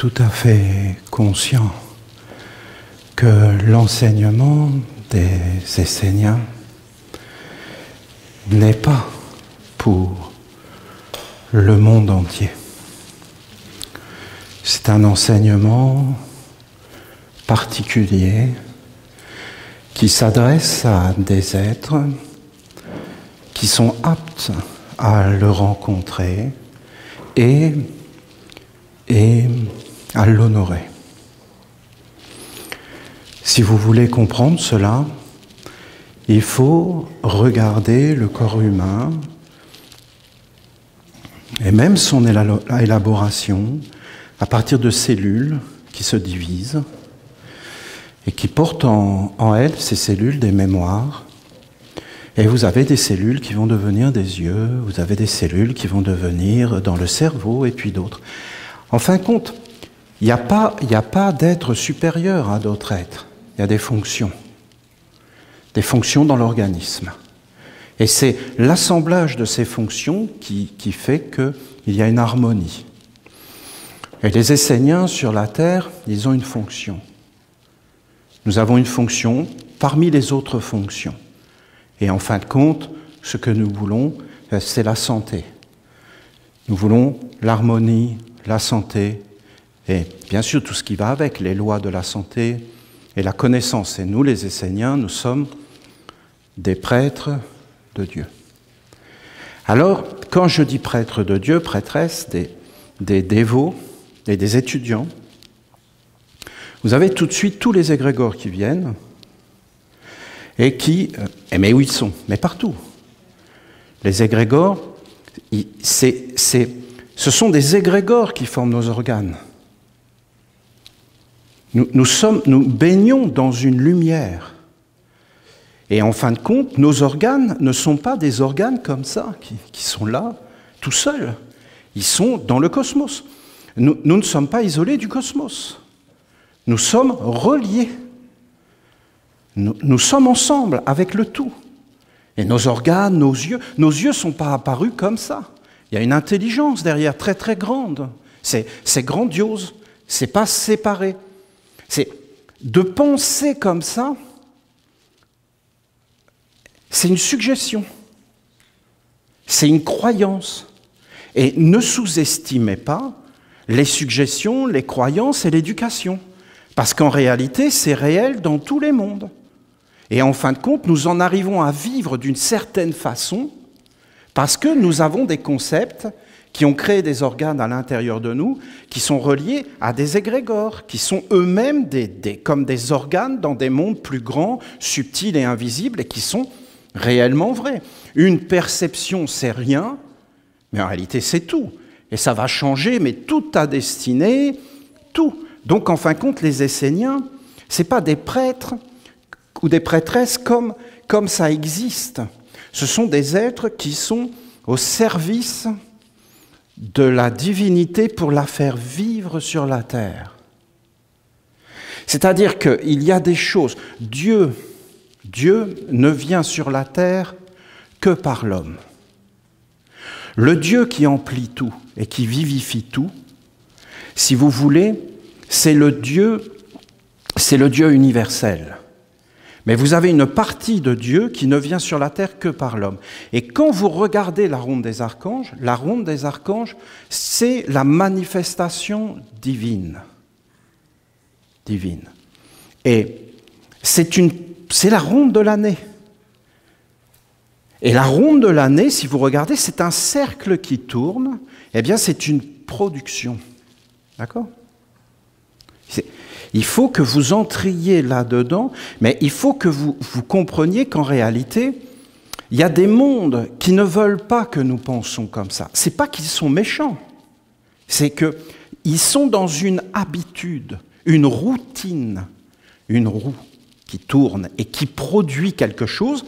tout à fait conscient que l'enseignement des Esséniens n'est pas pour le monde entier. C'est un enseignement particulier qui s'adresse à des êtres qui sont aptes à le rencontrer et à l'honorer. Si vous voulez comprendre cela, il faut regarder le corps humain et même son élaboration à partir de cellules qui se divisent et qui portent en elles, ces cellules, des mémoires. Et vous avez des cellules qui vont devenir des yeux, vous avez des cellules qui vont devenir dans le cerveau et puis d'autres. En fin de compte, il n'y a pas d'être supérieur à d'autres êtres. Il y a des fonctions dans l'organisme. Et c'est l'assemblage de ces fonctions qui fait qu'il y a une harmonie. Et les Esséniens sur la Terre, ils ont une fonction. Nous avons une fonction parmi les autres fonctions. Et en fin de compte, ce que nous voulons, c'est la santé. Nous voulons l'harmonie, la santé, et bien sûr tout ce qui va avec, les lois de la santé et la connaissance. Et nous, les Esséniens, nous sommes des prêtres de Dieu. Alors, quand je dis prêtres de Dieu, prêtresses, des dévots et des étudiants, vous avez tout de suite tous les égrégores qui viennent et mais où ils sont? Mais partout. Les égrégores, ce sont des égrégores qui forment nos organes. Nous baignons dans une lumière. Et en fin de compte, nos organes ne sont pas des organes comme ça, qui sont là, tout seuls. Ils sont dans le cosmos. Nous ne sommes pas isolés du cosmos. Nous sommes reliés. Nous sommes ensemble avec le tout. Et nos organes, nos yeux ne sont pas apparus comme ça. Il y a une intelligence derrière, très très grande. C'est grandiose. C'est pas séparé. C'est de penser comme ça, c'est une suggestion. C'est une croyance. Et ne sous-estimez pas les suggestions, les croyances et l'éducation. Parce qu'en réalité, c'est réel dans tous les mondes. Et en fin de compte, nous en arrivons à vivre d'une certaine façon parce que nous avons des concepts qui ont créé des organes à l'intérieur de nous, qui sont reliés à des égrégores, qui sont eux-mêmes comme des organes dans des mondes plus grands, subtils et invisibles, et qui sont réellement vrais. Une perception, c'est rien, mais en réalité, c'est tout. Et ça va changer, mais toute ta destinée, tout. Donc, en fin de compte, les Esséniens, ce n'est pas des prêtres ou des prêtresses comme ça existe. Ce sont des êtres qui sont au service de la divinité pour la faire vivre sur la terre. C'est-à-dire qu'il y a des choses. Dieu ne vient sur la terre que par l'homme. Le Dieu qui emplit tout et qui vivifie tout, si vous voulez, c'est le Dieu universel. Mais vous avez une partie de Dieu qui ne vient sur la terre que par l'homme. Et quand vous regardez la ronde des archanges, c'est la manifestation divine. Divine. Et c'est la ronde de l'année. Et la ronde de l'année, si vous regardez, c'est un cercle qui tourne. Eh bien, c'est une production. D'accord ? Il faut que vous entriez là-dedans, mais il faut que vous compreniez qu'en réalité, il y a des mondes qui ne veulent pas que nous pensions comme ça. Ce n'est pas qu'ils sont méchants, c'est qu'ils sont dans une habitude, une routine, une roue qui tourne et qui produit quelque chose.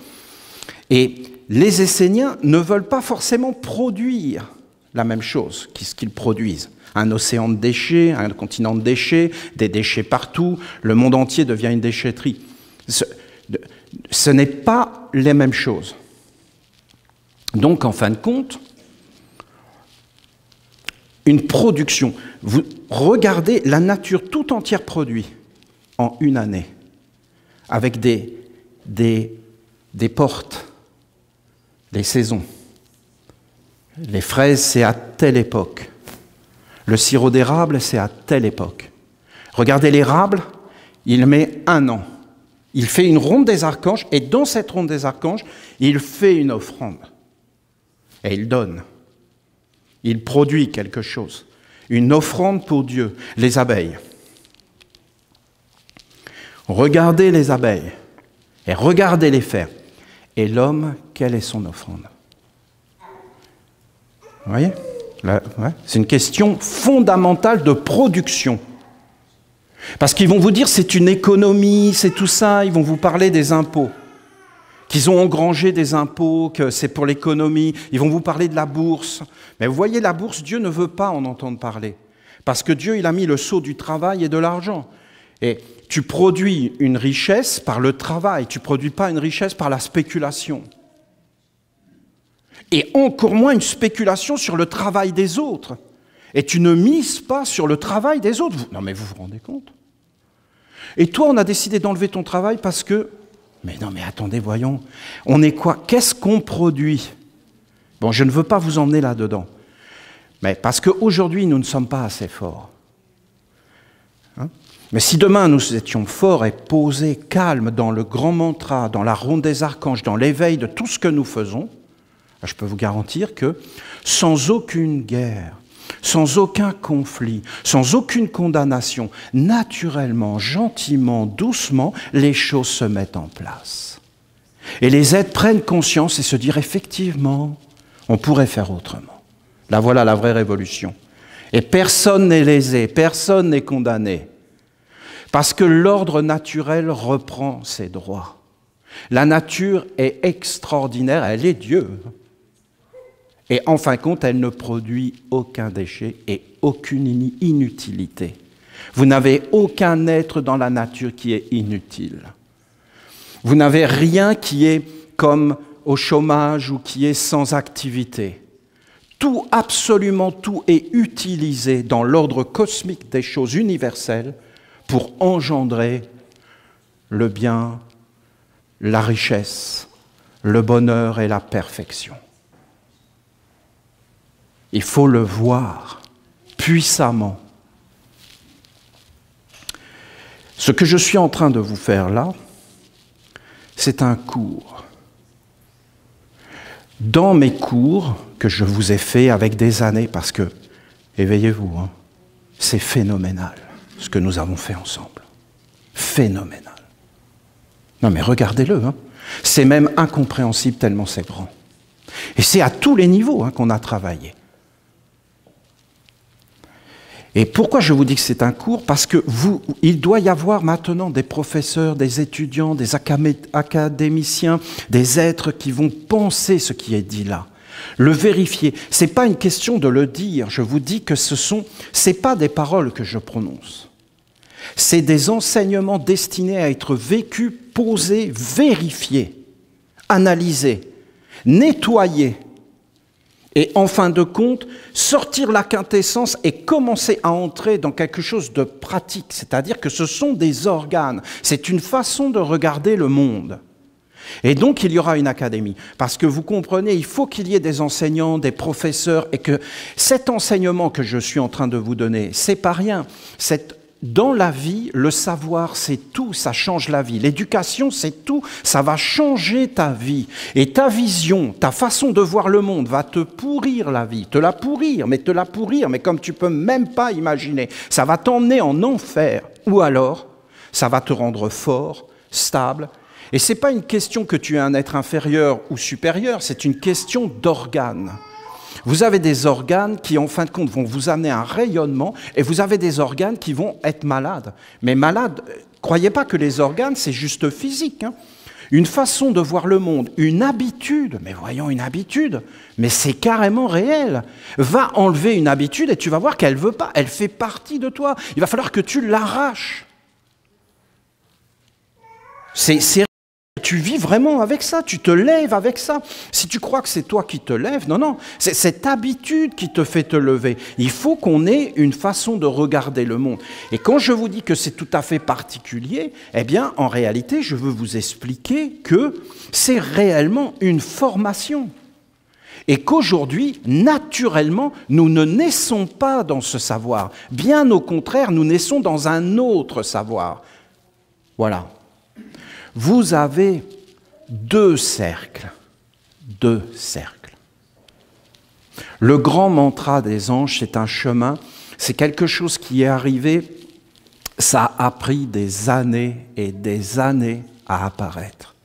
Et les Esséniens ne veulent pas forcément produire la même chose ce qu'ils produisent. Un océan de déchets, un continent de déchets, des déchets partout, le monde entier devient une déchetterie. Ce n'est pas les mêmes choses. Donc, en fin de compte, Une production. Vous regardez, la nature tout entière produit en une année, avec des portes, des saisons. Les fraises, c'est à telle époque. Le sirop d'érable, c'est à telle époque. Regardez l'érable, il met 1 an. Il fait une ronde des archanges, et dans cette ronde des archanges, il fait une offrande. Et il donne. Il produit quelque chose. Une offrande pour Dieu. Les abeilles. Regardez les abeilles. Et regardez les fers. Et l'homme, quelle est son offrande? Vous voyez? Là, ouais. C'est une question fondamentale de production. Parce qu'ils vont vous dire c'est une économie, c'est tout ça, ils vont vous parler des impôts. Qu'ils ont engrangé des impôts, que c'est pour l'économie, ils vont vous parler de la bourse. Mais vous voyez, la bourse, Dieu ne veut pas en entendre parler. Parce que Dieu, il a mis le sceau du travail et de l'argent. Et tu produis une richesse par le travail, tu ne produis pas une richesse par la spéculation. Et encore moins une spéculation sur le travail des autres. Et tu ne mises pas sur le travail des autres. Non mais vous vous rendez compte? Et toi, on a décidé d'enlever ton travail parce que... Mais non mais attendez, voyons. On est quoi? Qu'est-ce qu'on produit? Bon, je ne veux pas vous emmener là-dedans. Mais parce qu'aujourd'hui, nous ne sommes pas assez forts. Hein? Mais si demain, nous étions forts et posés, calmes, dans le grand mantra, dans la ronde des archanges, dans l'éveil de tout ce que nous faisons, je peux vous garantir que sans aucune guerre, sans aucun conflit, sans aucune condamnation, naturellement, gentiment, doucement, les choses se mettent en place. Et les êtres prennent conscience et se disent effectivement, on pourrait faire autrement. Là, voilà la vraie révolution. Et personne n'est lésé, personne n'est condamné. Parce que l'ordre naturel reprend ses droits. La nature est extraordinaire, elle est Dieu. Et en fin de compte, elle ne produit aucun déchet et aucune inutilité. Vous n'avez aucun être dans la nature qui est inutile. Vous n'avez rien qui est comme au chômage ou qui est sans activité. Tout, absolument tout est utilisé dans l'ordre cosmique des choses universelles pour engendrer le bien, la richesse, le bonheur et la perfection. Il faut le voir puissamment. Ce que je suis en train de vous faire là, c'est un cours. Dans mes cours que je vous ai faits avec des années, parce que, éveillez-vous, hein, c'est phénoménal ce que nous avons fait ensemble. Phénoménal. Non mais regardez-le, hein. C'est même incompréhensible tellement c'est grand. Et c'est à tous les niveaux hein, qu'on a travaillé. Et pourquoi je vous dis que c'est un cours? Parce que il doit y avoir maintenant des professeurs, des étudiants, des académiciens, des êtres qui vont penser ce qui est dit là, le vérifier. Ce n'est pas une question de le dire, je vous dis que c'est pas des paroles que je prononce. C'est des enseignements destinés à être vécus, posés, vérifiés, analysés, nettoyés. Et en fin de compte, sortir la quintessence et commencer à entrer dans quelque chose de pratique. C'est-à-dire que ce sont des organes. C'est une façon de regarder le monde. Et donc, il y aura une académie. Parce que vous comprenez, il faut qu'il y ait des enseignants, des professeurs, et que cet enseignement que je suis en train de vous donner, c'est pas rien. Dans la vie, le savoir, c'est tout, ça change la vie. L'éducation, c'est tout, ça va changer ta vie. Et ta vision, ta façon de voir le monde va te pourrir la vie, te la pourrir, mais comme tu peux même pas imaginer. Ça va t'emmener en enfer. Ou alors, ça va te rendre fort, stable. Et ce n'est pas une question que tu es un être inférieur ou supérieur, c'est une question d'organes. Vous avez des organes qui, en fin de compte, vont vous amener un rayonnement, et vous avez des organes qui vont être malades. Mais malades, croyez pas que les organes, c'est juste physique. Hein. Une façon de voir le monde, une habitude, mais voyons une habitude, mais c'est carrément réel. Va enlever une habitude et tu vas voir qu'elle ne veut pas, elle fait partie de toi. Il va falloir que tu l'arraches. C'est tu vis vraiment avec ça, tu te lèves avec ça. Si tu crois que c'est toi qui te lèves, non, non, c'est cette habitude qui te fait te lever. Il faut qu'on ait une façon de regarder le monde. Et quand je vous dis que c'est tout à fait particulier, eh bien, en réalité, je veux vous expliquer que c'est réellement une formation. Et qu'aujourd'hui, naturellement, nous ne naissons pas dans ce savoir. Bien au contraire, nous naissons dans un autre savoir. Voilà. Vous avez deux cercles. Deux cercles. Le grand mantra des anges, c'est un chemin, c'est quelque chose qui est arrivé, ça a pris des années et des années à apparaître.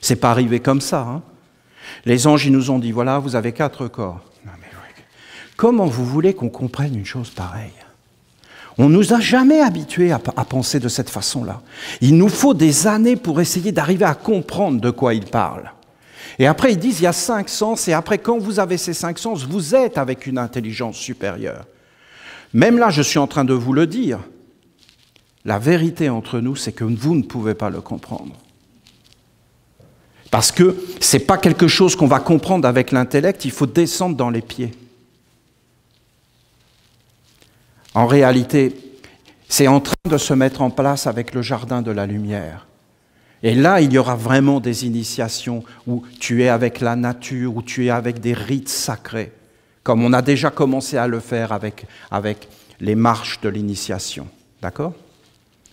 C'est pas arrivé comme ça, hein. Les anges, ils nous ont dit, voilà, vous avez 4 corps. Non, mais comment vous voulez qu'on comprenne une chose pareille? On ne nous a jamais habitués à penser de cette façon-là. Il nous faut des années pour essayer d'arriver à comprendre de quoi ils parlent. Et après, ils disent, il y a 5 sens, et après, quand vous avez ces 5 sens, vous êtes avec une intelligence supérieure. Même là, je suis en train de vous le dire. La vérité entre nous, c'est que vous ne pouvez pas le comprendre. Parce que ce n'est pas quelque chose qu'on va comprendre avec l'intellect, il faut descendre dans les pieds. En réalité, c'est en train de se mettre en place avec le jardin de la lumière. Et là, il y aura vraiment des initiations où tu es avec la nature, où tu es avec des rites sacrés, comme on a déjà commencé à le faire avec les marches de l'initiation. D'accord?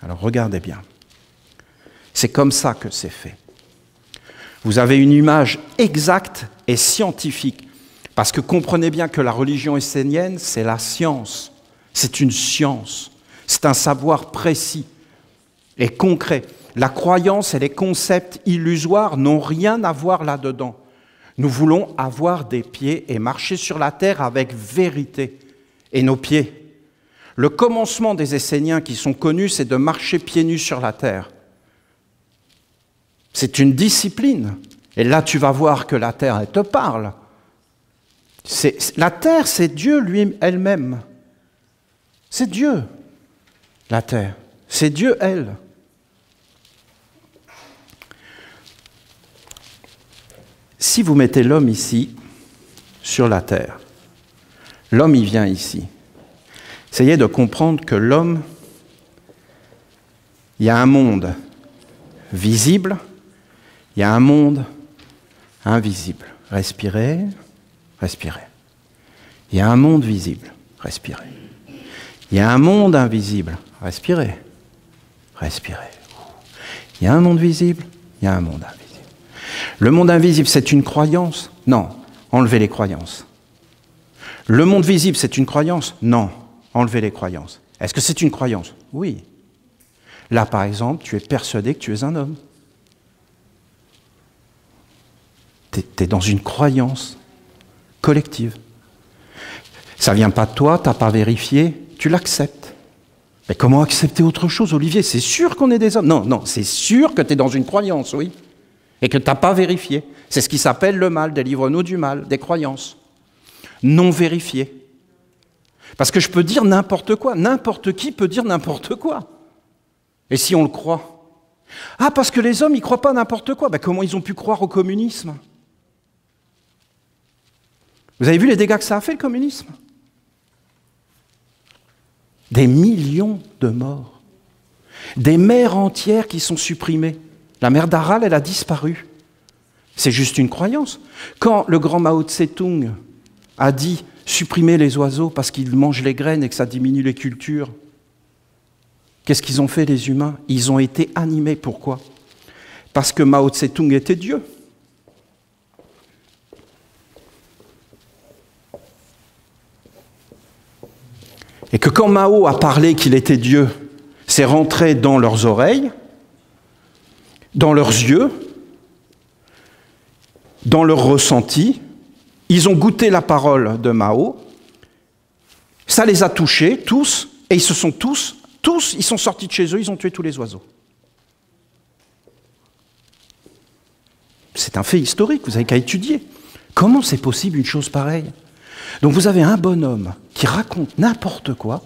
Alors regardez bien. C'est comme ça que c'est fait. Vous avez une image exacte et scientifique, parce que comprenez bien que la religion essénienne, c'est la science, c'est une science, c'est un savoir précis et concret. La croyance et les concepts illusoires n'ont rien à voir là-dedans. Nous voulons avoir des pieds et marcher sur la terre avec vérité. Et nos pieds. Le commencement des Esséniens qui sont connus, c'est de marcher pieds nus sur la terre. C'est une discipline. Et là, tu vas voir que la terre, elle te parle. La terre, c'est Dieu elle-même. C'est Dieu, la terre. C'est Dieu, elle. Si vous mettez l'homme ici, sur la terre, l'homme, il vient ici. Essayez de comprendre que l'homme, il y a un monde visible, il y a un monde invisible. Respirez, respirez. Il y a un monde visible. Respirez. Il y a un monde invisible. Respirez, respirez. Il y a un monde visible, il y a un monde invisible. Le monde invisible, c'est une croyance? Non, enlevez les croyances. Le monde visible, c'est une croyance? Non, enlevez les croyances. Est-ce que c'est une croyance? Oui. Là, par exemple, tu es persuadé que tu es un homme. Tu es dans une croyance collective. Ça ne vient pas de toi, tu n'as pas vérifié, tu l'acceptes. Mais comment accepter autre chose, Olivier? C'est sûr qu'on est des hommes. Non, non, c'est sûr que tu es dans une croyance, oui. Et que tu n'as pas vérifié. C'est ce qui s'appelle le mal, délivre-nous du mal, des croyances. Non vérifiées. Parce que je peux dire n'importe quoi, n'importe qui peut dire n'importe quoi. Et si on le croit? Ah, parce que les hommes, ils ne croient pas n'importe quoi. Ben, comment ils ont pu croire au communisme? Vous avez vu les dégâts que ça a fait, le communisme? Des millions de morts. Des mers entières qui sont supprimées. La mer d'Aral, elle a disparu. C'est juste une croyance. Quand le grand Mao Tse-tung a dit « supprimer les oiseaux parce qu'ils mangent les graines et que ça diminue les cultures », qu'est-ce qu'ils ont fait, les humains? Ils ont été animés. Pourquoi? Parce que Mao Tse-tung était Dieu. Et que quand Mao a parlé qu'il était Dieu, c'est rentré dans leurs oreilles, dans leurs yeux, dans leur ressenti. Ils ont goûté la parole de Mao, ça les a touchés, tous, et ils se sont tous, ils sont sortis de chez eux, ils ont tué tous les oiseaux. C'est un fait historique, vous n'avez qu'à étudier. Comment c'est possible une chose pareille? Donc vous avez un bonhomme qui raconte n'importe quoi,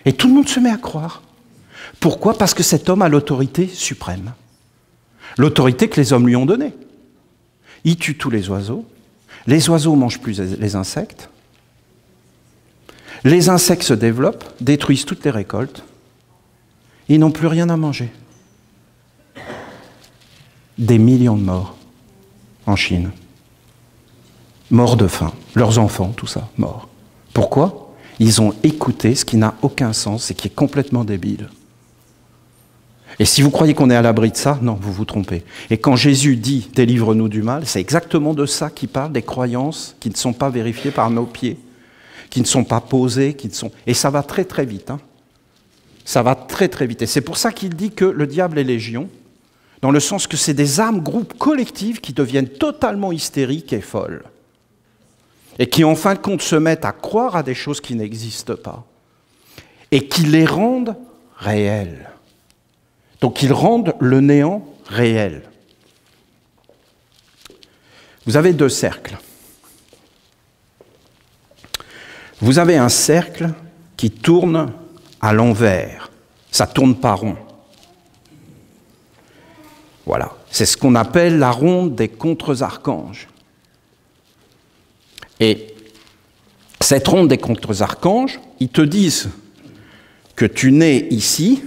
et tout le monde se met à croire. Pourquoi? Parce que cet homme a l'autorité suprême. L'autorité que les hommes lui ont donnée. Il tue tous les oiseaux mangent plus les insectes se développent, détruisent toutes les récoltes, ils n'ont plus rien à manger. Des millions de morts en Chine. Morts de faim, leurs enfants, tout ça, morts. Pourquoi? Ils ont écouté ce qui n'a aucun sens et qui est complètement débile. Et si vous croyez qu'on est à l'abri de ça, non, vous vous trompez. Et quand Jésus dit « délivre-nous du mal », c'est exactement de ça qu'il parle, des croyances qui ne sont pas vérifiées par nos pieds, qui ne sont pas posées, et ça va très très vite. Hein. Ça va très très vite. Et c'est pour ça qu'il dit que le diable est légion, dans le sens que c'est des âmes, groupes collectifs qui deviennent totalement hystériques et folles. Et qui en fin de compte se mettent à croire à des choses qui n'existent pas. Et qui les rendent réelles. Donc ils rendent le néant réel. Vous avez deux cercles. Vous avez un cercle qui tourne à l'envers. Ça tourne pas rond. Voilà. C'est ce qu'on appelle la ronde des contre-archanges. Et cette ronde des contre-archanges, ils te disent que tu nais ici,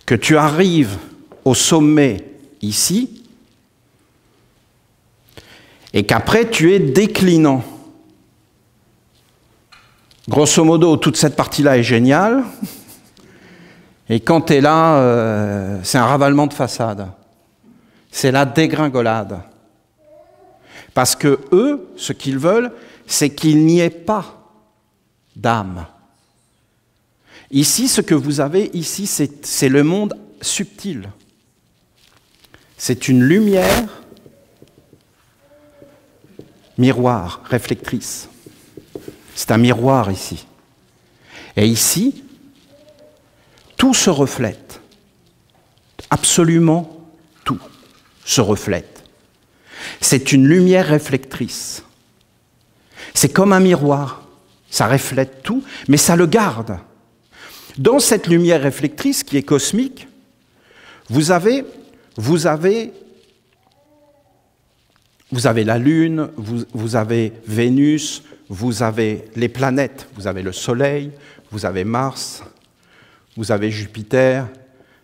que tu arrives au sommet ici, et qu'après tu es déclinant. Grosso modo, toute cette partie-là est géniale, et quand tu es là, c'est un ravalement de façade. C'est la dégringolade. Parce que eux, ce qu'ils veulent, c'est qu'il n'y ait pas d'âme. Ici, ce que vous avez ici, c'est le monde subtil. C'est une lumière miroir, réflectrice. C'est un miroir ici. Et ici, tout se reflète. Absolument tout se reflète. C'est une lumière réflectrice. C'est comme un miroir. Ça reflète tout, mais ça le garde. Dans cette lumière réflectrice qui est cosmique, vous avez la Lune, vous avez Vénus, vous avez les planètes, vous avez le Soleil, vous avez Mars, vous avez Jupiter,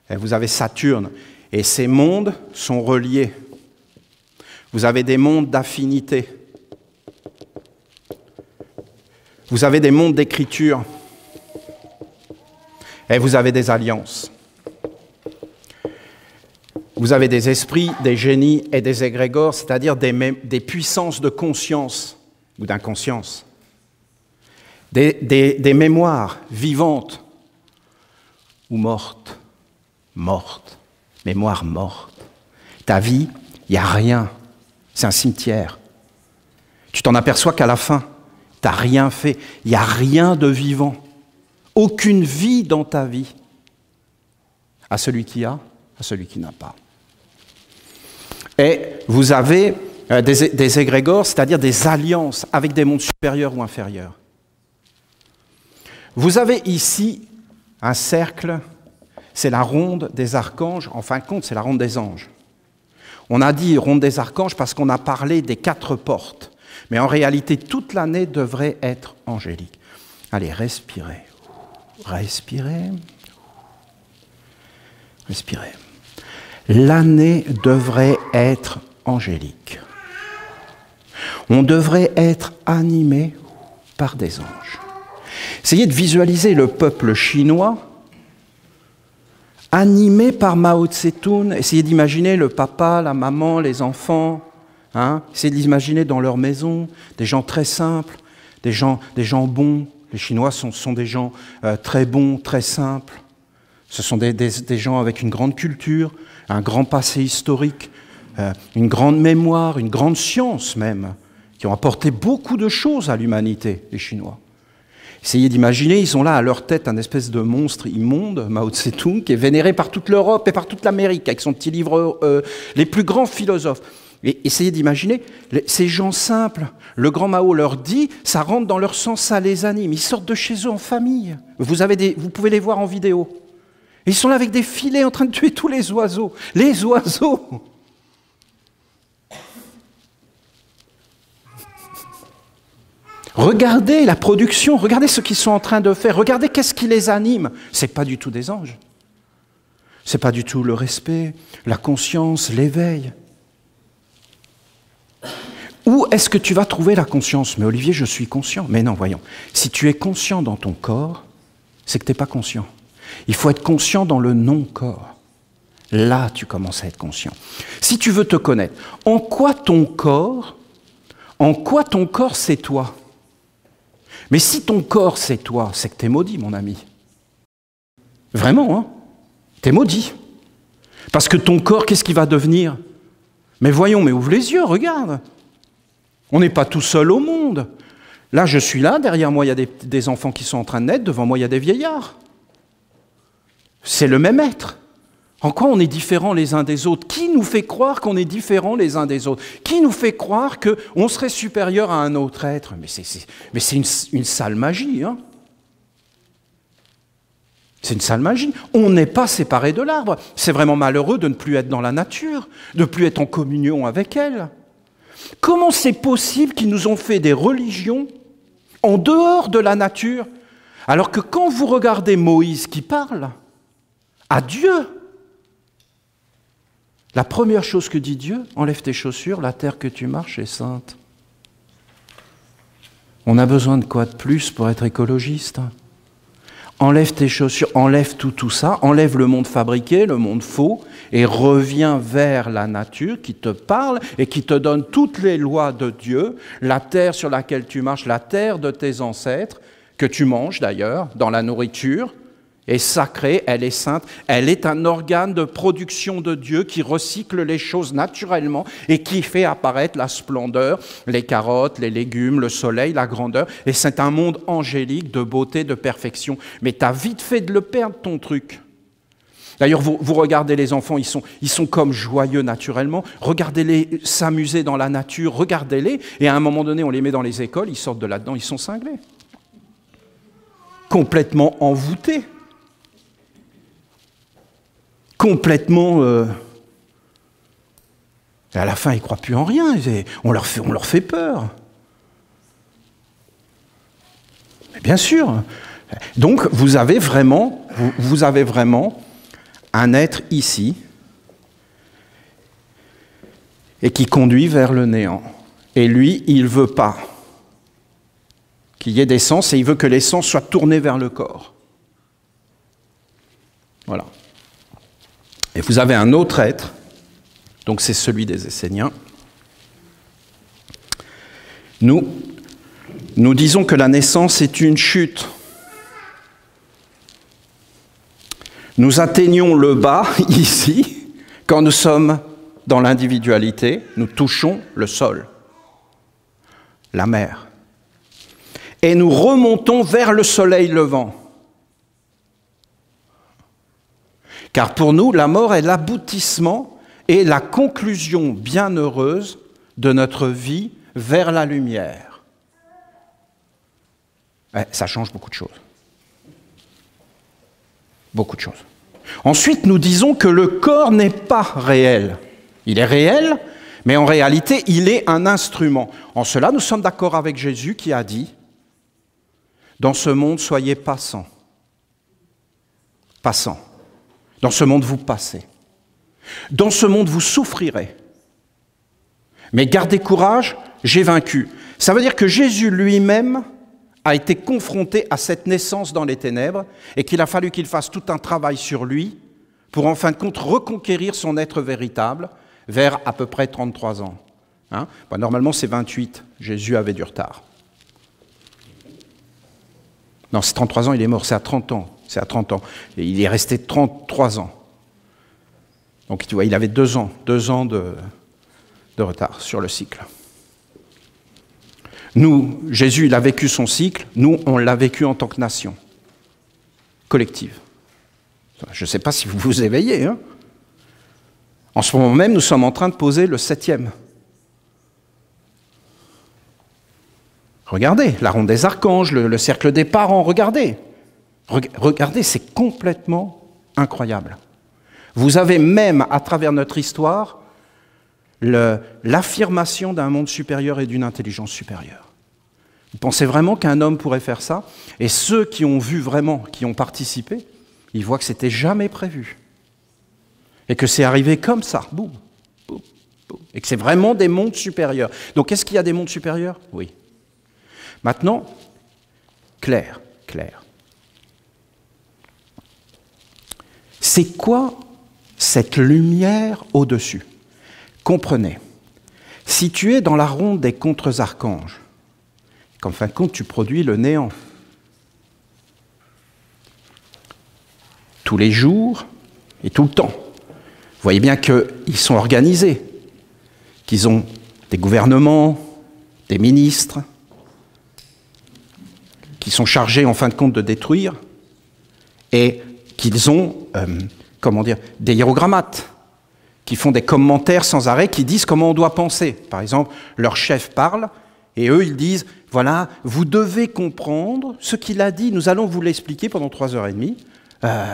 et vous avez Saturne. Et ces mondes sont reliés. Vous avez des mondes d'affinité. Vous avez des mondes d'écriture. Et vous avez des alliances. Vous avez des esprits, des génies et des égrégores, c'est-à-dire des puissances de conscience ou d'inconscience. Des mémoires vivantes ou mortes. Mortes. Mémoire morte. Ta vie, il n'y a rien. C'est un cimetière. Tu t'en aperçois qu'à la fin, tu n'as rien fait. Il n'y a rien de vivant. Aucune vie dans ta vie. À celui qui a, à celui qui n'a pas. Et vous avez des égrégores, c'est-à-dire des alliances avec des mondes supérieurs ou inférieurs. Vous avez ici un cercle, c'est la ronde des archanges, en fin de compte, c'est la ronde des anges. On a dit ronde des archanges parce qu'on a parlé des 4 portes. Mais en réalité, toute l'année devrait être angélique. Allez, respirez. Respirez. Respirez. L'année devrait être angélique. On devrait être animé par des anges. Essayez de visualiser le peuple chinois animé par Mao Tse-tung. Essayez d'imaginer le papa, la maman, les enfants. Essayez de l'imaginer dans leur maison, des gens très simples, des gens bons. Les Chinois sont des gens très bons, très simples. Ce sont des gens avec une grande culture, un grand passé historique, une grande mémoire, une grande science même, qui ont apporté beaucoup de choses à l'humanité, les Chinois. Essayez d'imaginer, ils ont là à leur tête un espèce de monstre immonde, Mao Tse-tung, qui est vénéré par toute l'Europe et par toute l'Amérique, avec son petit livre « Les plus grands philosophes ». Et essayez d'imaginer, ces gens simples, le grand Mao leur dit, ça rentre dans leur sang, ça les anime. Ils sortent de chez eux en famille. Vous pouvez les voir en vidéo. Et ils sont là avec des filets en train de tuer tous les oiseaux. Les oiseaux! Regardez la production, regardez ce qu'ils sont en train de faire, regardez qu'est-ce qui les anime. Ce n'est pas du tout des anges. Ce n'est pas du tout le respect, la conscience, l'éveil. Où est-ce que tu vas trouver la conscience? Mais Olivier, je suis conscient. Mais non, voyons. Si tu es conscient dans ton corps, c'est que tu n'es pas conscient. Il faut être conscient dans le non-corps. Là, tu commences à être conscient. Si tu veux te connaître, en quoi ton corps c'est toi? Mais si ton corps c'est toi, c'est que tu es maudit, mon ami. Vraiment, hein? Tu es maudit. Parce que ton corps, qu'est-ce qu'il va devenir? Mais voyons, mais ouvre les yeux, regarde. On n'est pas tout seul au monde. Là, je suis là, derrière moi, il y a des enfants qui sont en train de naître, devant moi, il y a des vieillards. C'est le même être. En quoi on est différents les uns des autres? Qui nous fait croire qu'on est différents les uns des autres? Qui nous fait croire qu'on serait supérieur à un autre être? Mais c'est une sale magie, hein? C'est une sale magie. On n'est pas séparés de l'arbre. C'est vraiment malheureux de ne plus être dans la nature, de ne plus être en communion avec elle. Comment c'est possible qu'ils nous ont fait des religions en dehors de la nature, alors que quand vous regardez Moïse qui parle à Dieu, la première chose que dit Dieu, enlève tes chaussures, la terre que tu marches est sainte. On a besoin de quoi de plus pour être écologiste? Enlève tes chaussures, enlève tout ça, enlève le monde fabriqué, le monde faux, et reviens vers la nature qui te parle et qui te donne toutes les lois de Dieu, la terre sur laquelle tu marches, la terre de tes ancêtres, que tu manges d'ailleurs, dans la nourriture, est sacrée, elle est sainte, elle est un organe de production de Dieu qui recycle les choses naturellement et qui fait apparaître la splendeur, les carottes, les légumes, le soleil, la grandeur. Et c'est un monde angélique de beauté, de perfection. Mais tu as vite fait de le perdre, ton truc. D'ailleurs, vous regardez les enfants, ils sont comme joyeux naturellement. Regardez-les s'amuser dans la nature, regardez-les. Et à un moment donné, on les met dans les écoles, ils sortent de là-dedans, ils sont cinglés. Complètement envoûtés. Complètement... Et à la fin, ils ne croient plus en rien. On leur fait peur. Mais bien sûr. Donc, vous avez vraiment un être ici et qui conduit vers le néant. Et lui, il ne veut pas qu'il y ait des sens et il veut que les sens soient tournés vers le corps. Voilà. Et vous avez un autre être, donc c'est celui des Esséniens. Nous disons que la naissance est une chute. Nous atteignons le bas, ici, quand nous sommes dans l'individualité, nous touchons le sol, la mer. Et nous remontons vers le soleil levant. Car pour nous, la mort est l'aboutissement et la conclusion bienheureuse de notre vie vers la lumière. Ça change beaucoup de choses. Beaucoup de choses. Ensuite, nous disons que le corps n'est pas réel. Il est réel, mais en réalité, il est un instrument. En cela, nous sommes d'accord avec Jésus qui a dit « Dans ce monde, soyez passants. Passants. Dans ce monde, vous passez. Dans ce monde, vous souffrirez. Mais gardez courage, j'ai vaincu. » Ça veut dire que Jésus lui-même a été confronté à cette naissance dans les ténèbres et qu'il a fallu qu'il fasse tout un travail sur lui pour en fin de compte reconquérir son être véritable vers à peu près 33 ans. Normalement, c'est 28. Jésus avait du retard. Non, c'est 33 ans, il est mort, c'est à 30 ans. C'est à 30 ans. Et il est resté 33 ans. Donc, tu vois, il avait 2 ans de retard sur le cycle. Nous, Jésus, il a vécu son cycle. Nous, on l'a vécu en tant que nation collective. Je ne sais pas si vous vous éveillez. En ce moment même, nous sommes en train de poser le 7e. Regardez, la ronde des archanges, le cercle des parents, regardez. Regardez, c'est complètement incroyable. Vous avez même, à travers notre histoire, l'affirmation d'un monde supérieur et d'une intelligence supérieure. Vous pensez vraiment qu'un homme pourrait faire ça? Et ceux qui ont vu vraiment, qui ont participé, ils voient que c'était jamais prévu. Et que c'est arrivé comme ça, boum, boum, boum. Et que c'est vraiment des mondes supérieurs. Donc est-ce qu'il y a des mondes supérieurs? Oui. Maintenant, clair. C'est quoi cette lumière au-dessus? Comprenez, si tu es dans la ronde des contre-archanges, qu'en fin de compte tu produis le néant, tous les jours et tout le temps, vous voyez bien qu'ils sont organisés, qu'ils ont des gouvernements, des ministres, qui sont chargés en fin de compte de détruire, et qu'ils ont, des hiérogrammates, qui font des commentaires sans arrêt, qui disent comment on doit penser. Par exemple, leur chef parle, et eux, ils disent, voilà, vous devez comprendre ce qu'il a dit, nous allons vous l'expliquer pendant 3h30.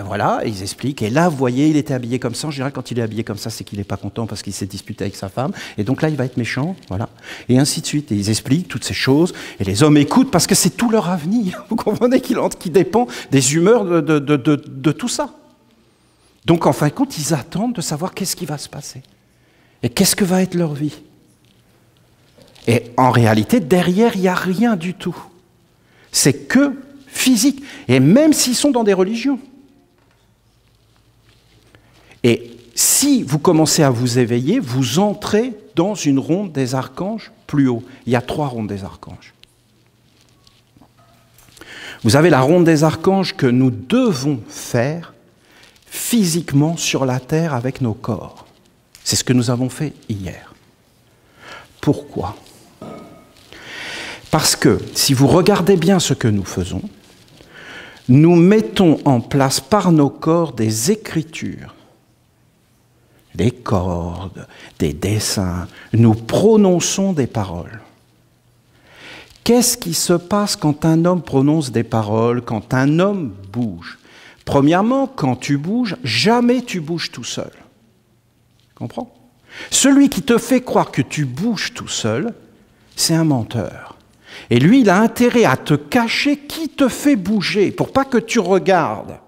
Voilà, et ils expliquent, et là, vous voyez, il était habillé comme ça. En général, quand il est habillé comme ça, c'est qu'il n'est pas content parce qu'il s'est disputé avec sa femme, et donc là, il va être méchant, voilà, et ainsi de suite. Et ils expliquent toutes ces choses, et les hommes écoutent parce que c'est tout leur avenir. Vous comprenez qu'il dépend des humeurs de tout ça. Donc, en fin de compte, ils attendent de savoir qu'est-ce qui va se passer, et qu'est-ce que va être leur vie. Et en réalité, derrière, il n'y a rien du tout. C'est que physique, et même s'ils sont dans des religions. Et si vous commencez à vous éveiller, vous entrez dans une ronde des archanges plus haut. Il y a 3 rondes des archanges. Vous avez la ronde des archanges que nous devons faire physiquement sur la terre avec nos corps. C'est ce que nous avons fait hier. Pourquoi? Parce que si vous regardez bien ce que nous faisons, nous mettons en place par nos corps des écritures, des cordes, des dessins. Nous prononçons des paroles. Qu'est-ce qui se passe quand un homme prononce des paroles, quand un homme bouge? Premièrement, quand tu bouges, jamais tu bouges tout seul. Comprends? Celui qui te fait croire que tu bouges tout seul, c'est un menteur. Et lui, il a intérêt à te cacher qui te fait bouger, pour pas que tu regardes.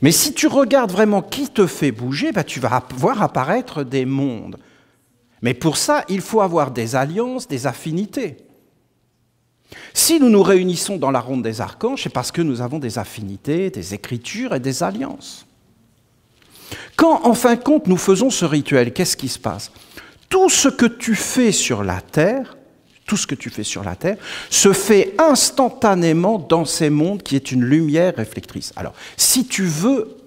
Mais si tu regardes vraiment qui te fait bouger, tu vas voir apparaître des mondes. Mais pour ça, il faut avoir des alliances, des affinités. Si nous nous réunissons dans la ronde des archanges, c'est parce que nous avons des affinités, des écritures et des alliances. Quand, en fin de compte, nous faisons ce rituel, qu'est-ce qui se passe? Tout ce que tu fais sur la terre, se fait instantanément dans ces mondes qui est une lumière réflectrice. Alors, si tu veux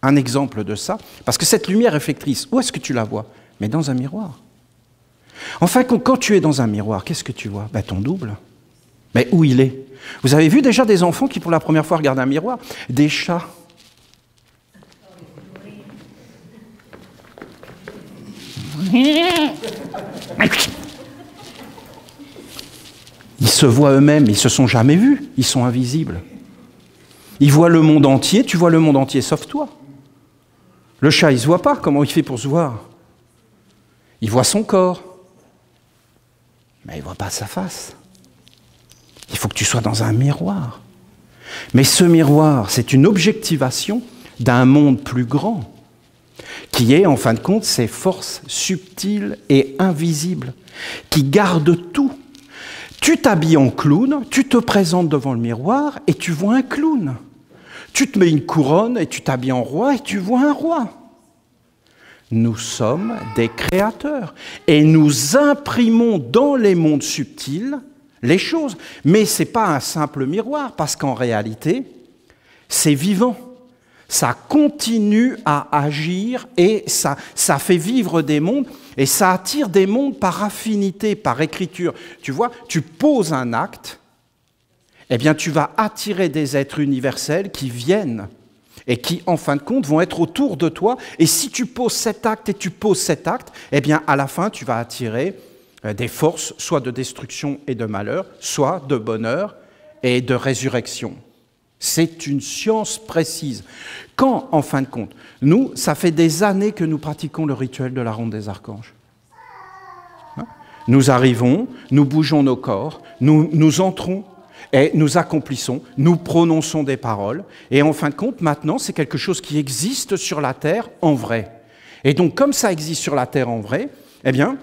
un exemple de ça, parce que cette lumière réflectrice, où est-ce que tu la vois? Mais dans un miroir. Enfin, quand tu es dans un miroir, qu'est-ce que tu vois? Ton double. Mais où il est? Vous avez vu déjà des enfants qui, pour la première fois, regardent un miroir? Des chats. Ils se voient eux-mêmes, ils ne se sont jamais vus, ils sont invisibles. Ils voient le monde entier, tu vois le monde entier sauf toi. Le chat, il ne se voit pas, comment il fait pour se voir? Il voit son corps, mais il ne voit pas sa face. Il faut que tu sois dans un miroir. Mais ce miroir, c'est une objectivation d'un monde plus grand, qui est, en fin de compte, ces forces subtiles et invisibles, qui gardent tout. Tu t'habilles en clown, tu te présentes devant le miroir et tu vois un clown. Tu te mets une couronne et tu t'habilles en roi et tu vois un roi. Nous sommes des créateurs et nous imprimons dans les mondes subtils les choses. Mais ce n'est pas un simple miroir parce qu'en réalité, c'est vivant. Ça continue à agir et ça fait vivre des mondes et ça attire des mondes par affinité, par écriture. Tu vois, tu poses un acte, eh bien tu vas attirer des êtres universels qui viennent et qui, en fin de compte, vont être autour de toi. Et si tu poses cet acte et tu poses cet acte, eh bien à la fin, tu vas attirer des forces, soit de destruction et de malheur, soit de bonheur et de résurrection. C'est une science précise. Quand, en fin de compte, nous, ça fait des années que nous pratiquons le rituel de la ronde des archanges. Nous arrivons, nous bougeons nos corps, nous entrons et nous accomplissons, nous prononçons des paroles. Et en fin de compte, maintenant, c'est quelque chose qui existe sur la terre en vrai. Et donc, comme ça existe sur la terre en vrai, eh bien,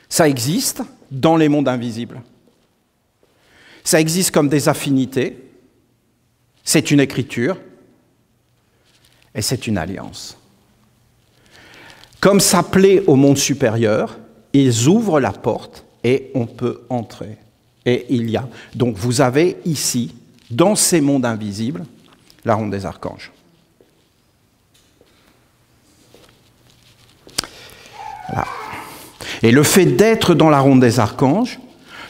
ça existe dans les mondes invisibles. Ça existe comme des affinités, c'est une écriture et c'est une alliance. Comme ça plaît au monde supérieur, ils ouvrent la porte et on peut entrer. Et il y a. Donc vous avez ici, dans ces mondes invisibles, la ronde des archanges. Voilà. Et le fait d'être dans la ronde des archanges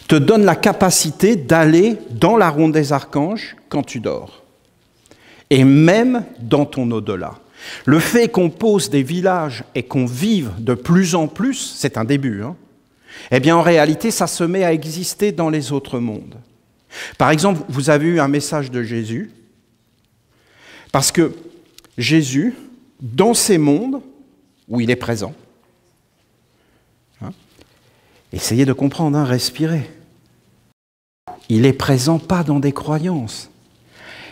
te donne la capacité d'aller dans la ronde des archanges quand tu dors. Et même dans ton au-delà. Le fait qu'on pose des villages et qu'on vive de plus en plus, c'est un début, hein, eh bien en réalité, ça se met à exister dans les autres mondes. Par exemple, vous avez eu un message de Jésus, parce que Jésus, dans ces mondes où il est présent, hein, essayez de comprendre, hein, respirez. Il est présent pas dans des croyances.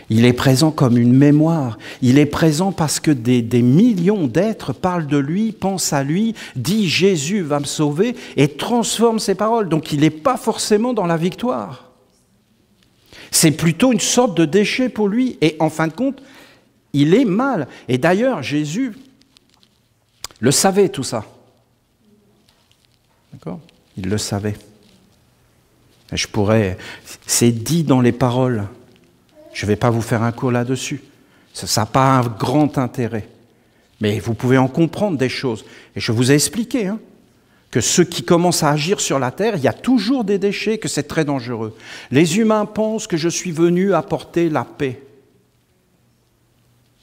Il est présent comme une mémoire. Il est présent parce que des millions d'êtres parlent de lui, pensent à lui, disent « Jésus va me sauver » et transforment ses paroles. Donc il n'est pas forcément dans la victoire. C'est plutôt une sorte de déchet pour lui. Et en fin de compte, il est mal. Et d'ailleurs, Jésus le savait tout ça. D'accord ? Il le savait. Je pourrais... C'est dit dans les paroles. Je ne vais pas vous faire un cours là-dessus. Ça n'a pas un grand intérêt. Mais vous pouvez en comprendre des choses. Et je vous ai expliqué, hein, que ceux qui commencent à agir sur la terre, il y a toujours des déchets, que c'est très dangereux. Les humains pensent que je suis venu apporter la paix.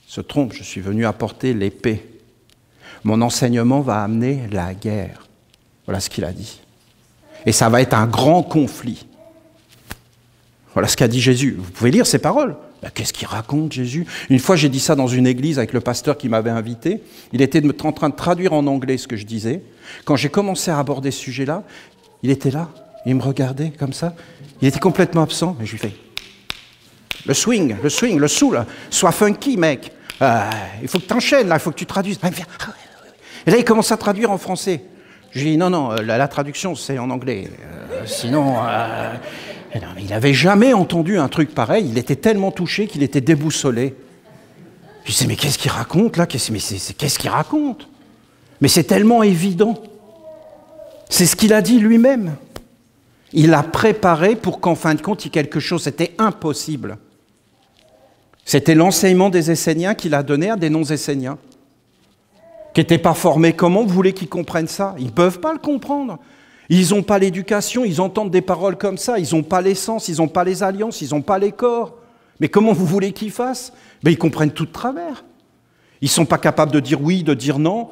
Ils se trompent, je suis venu apporter l'épée. Mon enseignement va amener la guerre. Voilà ce qu'il a dit. Et ça va être un grand conflit. Voilà ce qu'a dit Jésus. Vous pouvez lire ces paroles. Ben, qu'est-ce qu'il raconte, Jésus? Une fois, j'ai dit ça dans une église avec le pasteur qui m'avait invité. Il était en train de traduire en anglais ce que je disais. Quand j'ai commencé à aborder ce sujet-là, il était là, il me regardait comme ça. Il était complètement absent. Et je lui fais le swing, le soul, sois funky, mec. Il faut que tu enchaînes, là, il faut que tu traduises. Et là, il commence à traduire en français. Je lui dis non, la traduction, c'est en anglais. Sinon... Non, mais il n'avait jamais entendu un truc pareil, il était tellement touché qu'il était déboussolé. Je disais, mais qu'est-ce qu'il raconte là? Qu'est-ce qu'il raconte? Mais c'est tellement évident. C'est ce qu'il a dit lui-même. Il a préparé pour qu'en fin de compte, il y ait quelque chose, c'était impossible. C'était l'enseignement des Esséniens qu'il a donné à des non-Esséniens, qui n'étaient pas formés. Comment vous voulez qu'ils comprennent ça? Ils ne peuvent pas le comprendre. Ils n'ont pas l'éducation, ils entendent des paroles comme ça, ils n'ont pas l'essence, ils n'ont pas les alliances, ils n'ont pas les corps. Mais comment vous voulez qu'ils fassent? Ben, ils comprennent tout de travers. Ils ne sont pas capables de dire oui, de dire non.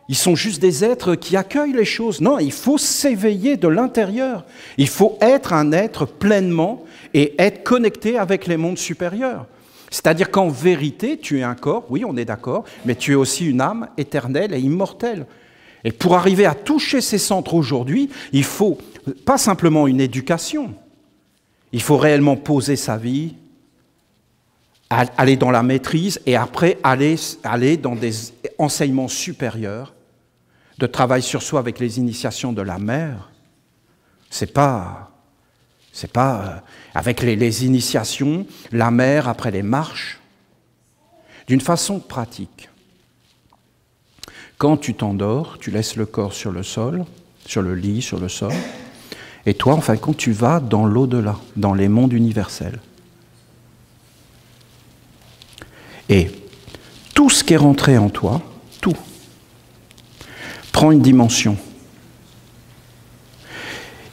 Ils sont juste des êtres qui accueillent les choses. Non, il faut s'éveiller de l'intérieur. Il faut être un être pleinement et être connecté avec les mondes supérieurs. C'est-à-dire qu'en vérité, tu es un corps, oui, on est d'accord, mais tu es aussi une âme éternelle et immortelle. Et pour arriver à toucher ces centres aujourd'hui, il faut pas simplement une éducation, il faut réellement poser sa vie, aller dans la maîtrise et après aller dans des enseignements supérieurs, de travail sur soi avec les initiations de la mère. C'est pas avec les initiations, la mère après les marches, d'une façon pratique. Quand tu t'endors, tu laisses le corps sur le sol, sur le lit, sur le sol, et toi, en fin de compte, tu vas dans l'au-delà, dans les mondes universels. Et tout ce qui est rentré en toi, tout, prend une dimension.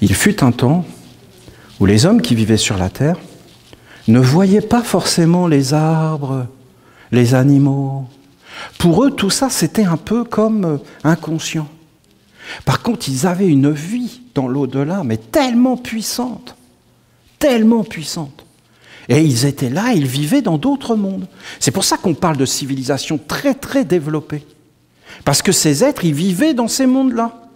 Il fut un temps où les hommes qui vivaient sur la terre ne voyaient pas forcément les arbres, les animaux. Pour eux, tout ça, c'était un peu comme inconscient. Par contre, ils avaient une vie dans l'au-delà, mais tellement puissante. Et ils étaient là, ils vivaient dans d'autres mondes. C'est pour ça qu'on parle de civilisation très très développée. Parce que ces êtres, ils vivaient dans ces mondes-là.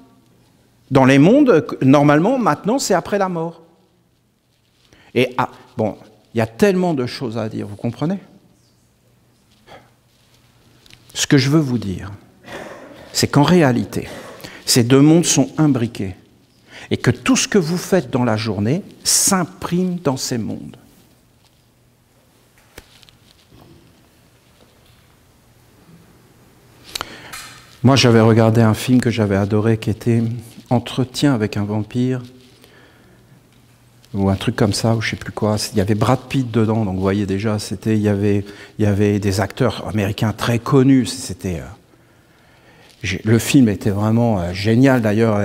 Dans les mondes, normalement, maintenant, c'est après la mort. Et bon, il y a tellement de choses à dire, vous comprenez? Ce que je veux vous dire, c'est qu'en réalité, ces deux mondes sont imbriqués. Et que tout ce que vous faites dans la journée s'imprime dans ces mondes. Moi, j'avais regardé un film que j'avais adoré qui était Entretien avec un vampire, ou un truc comme ça, ou je ne sais plus quoi. Il y avait Brad Pitt dedans, donc vous voyez déjà, il y avait des acteurs américains très connus. Le film était vraiment génial d'ailleurs.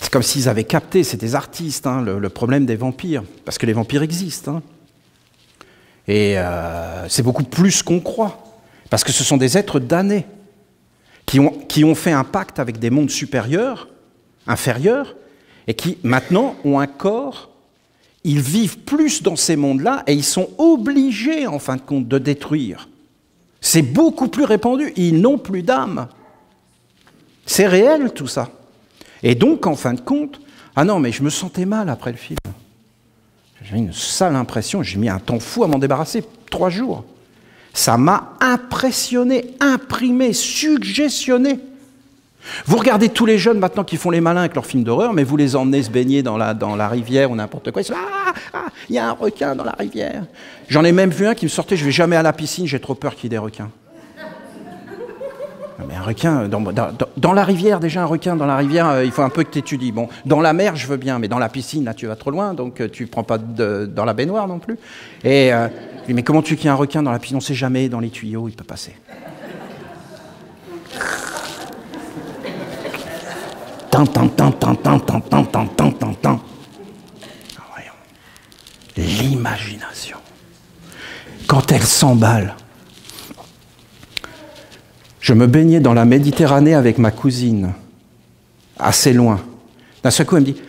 C'est comme s'ils avaient capté, c'est des artistes, hein, le problème des vampires, parce que les vampires existent. Hein. Et c'est beaucoup plus qu'on croit, parce que ce sont des êtres damnés qui ont fait un pacte avec des mondes supérieurs, inférieurs, et qui maintenant ont un corps. Ils vivent plus dans ces mondes-là et ils sont obligés, en fin de compte, de détruire. C'est beaucoup plus répandu. Ils n'ont plus d'âme. C'est réel, tout ça. Et donc, en fin de compte, ah non, mais je me sentais mal après le film. J'ai une sale impression. J'ai mis un temps fou à m'en débarrasser, 3 jours. Ça m'a impressionné, imprimé, suggestionné. Vous regardez tous les jeunes maintenant qui font les malins avec leurs films d'horreur, mais vous les emmenez se baigner dans la rivière ou n'importe quoi. Ils se disent il y a un requin dans la rivière. J'en ai même vu un qui me sortait, je ne vais jamais à la piscine, j'ai trop peur qu'il y ait des requins. Mais un requin, dans la rivière, déjà un requin dans la rivière, il faut un peu que tu étudies. Bon, dans la mer, je veux bien, mais dans la piscine, là, tu vas trop loin, donc tu ne prends pas dans la baignoire non plus. Et je dis, mais comment tu veux qu'il y ait un requin dans la piscine? On ne sait jamais, dans les tuyaux, il peut passer. L'imagination. Quand elle s'emballe. Je me baignais dans la Méditerranée avec ma cousine, assez loin. D'un seul coup, elle me dit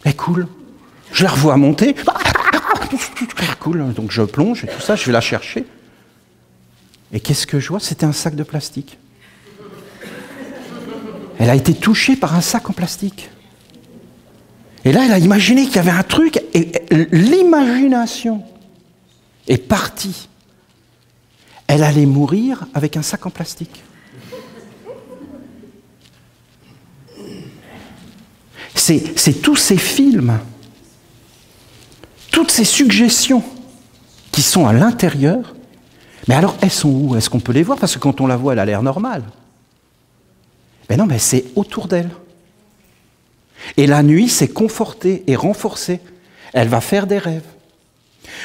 elle coule. Je la revois monter. Elle coule. Donc je plonge et tout ça, je vais la chercher. Et qu'est-ce que je vois? C'était un sac de plastique. Elle a été touchée par un sac en plastique. Et là, elle a imaginé qu'il y avait un truc, et l'imagination est partie. Elle allait mourir avec un sac en plastique. C'est tous ces films, toutes ces suggestions qui sont à l'intérieur. Mais alors, elles sont où? Est-ce qu'on peut les voir? Parce que quand on la voit, elle a l'air normale. Mais non, mais c'est autour d'elle. Et la nuit, c'est conforté et renforcé. Elle va faire des rêves.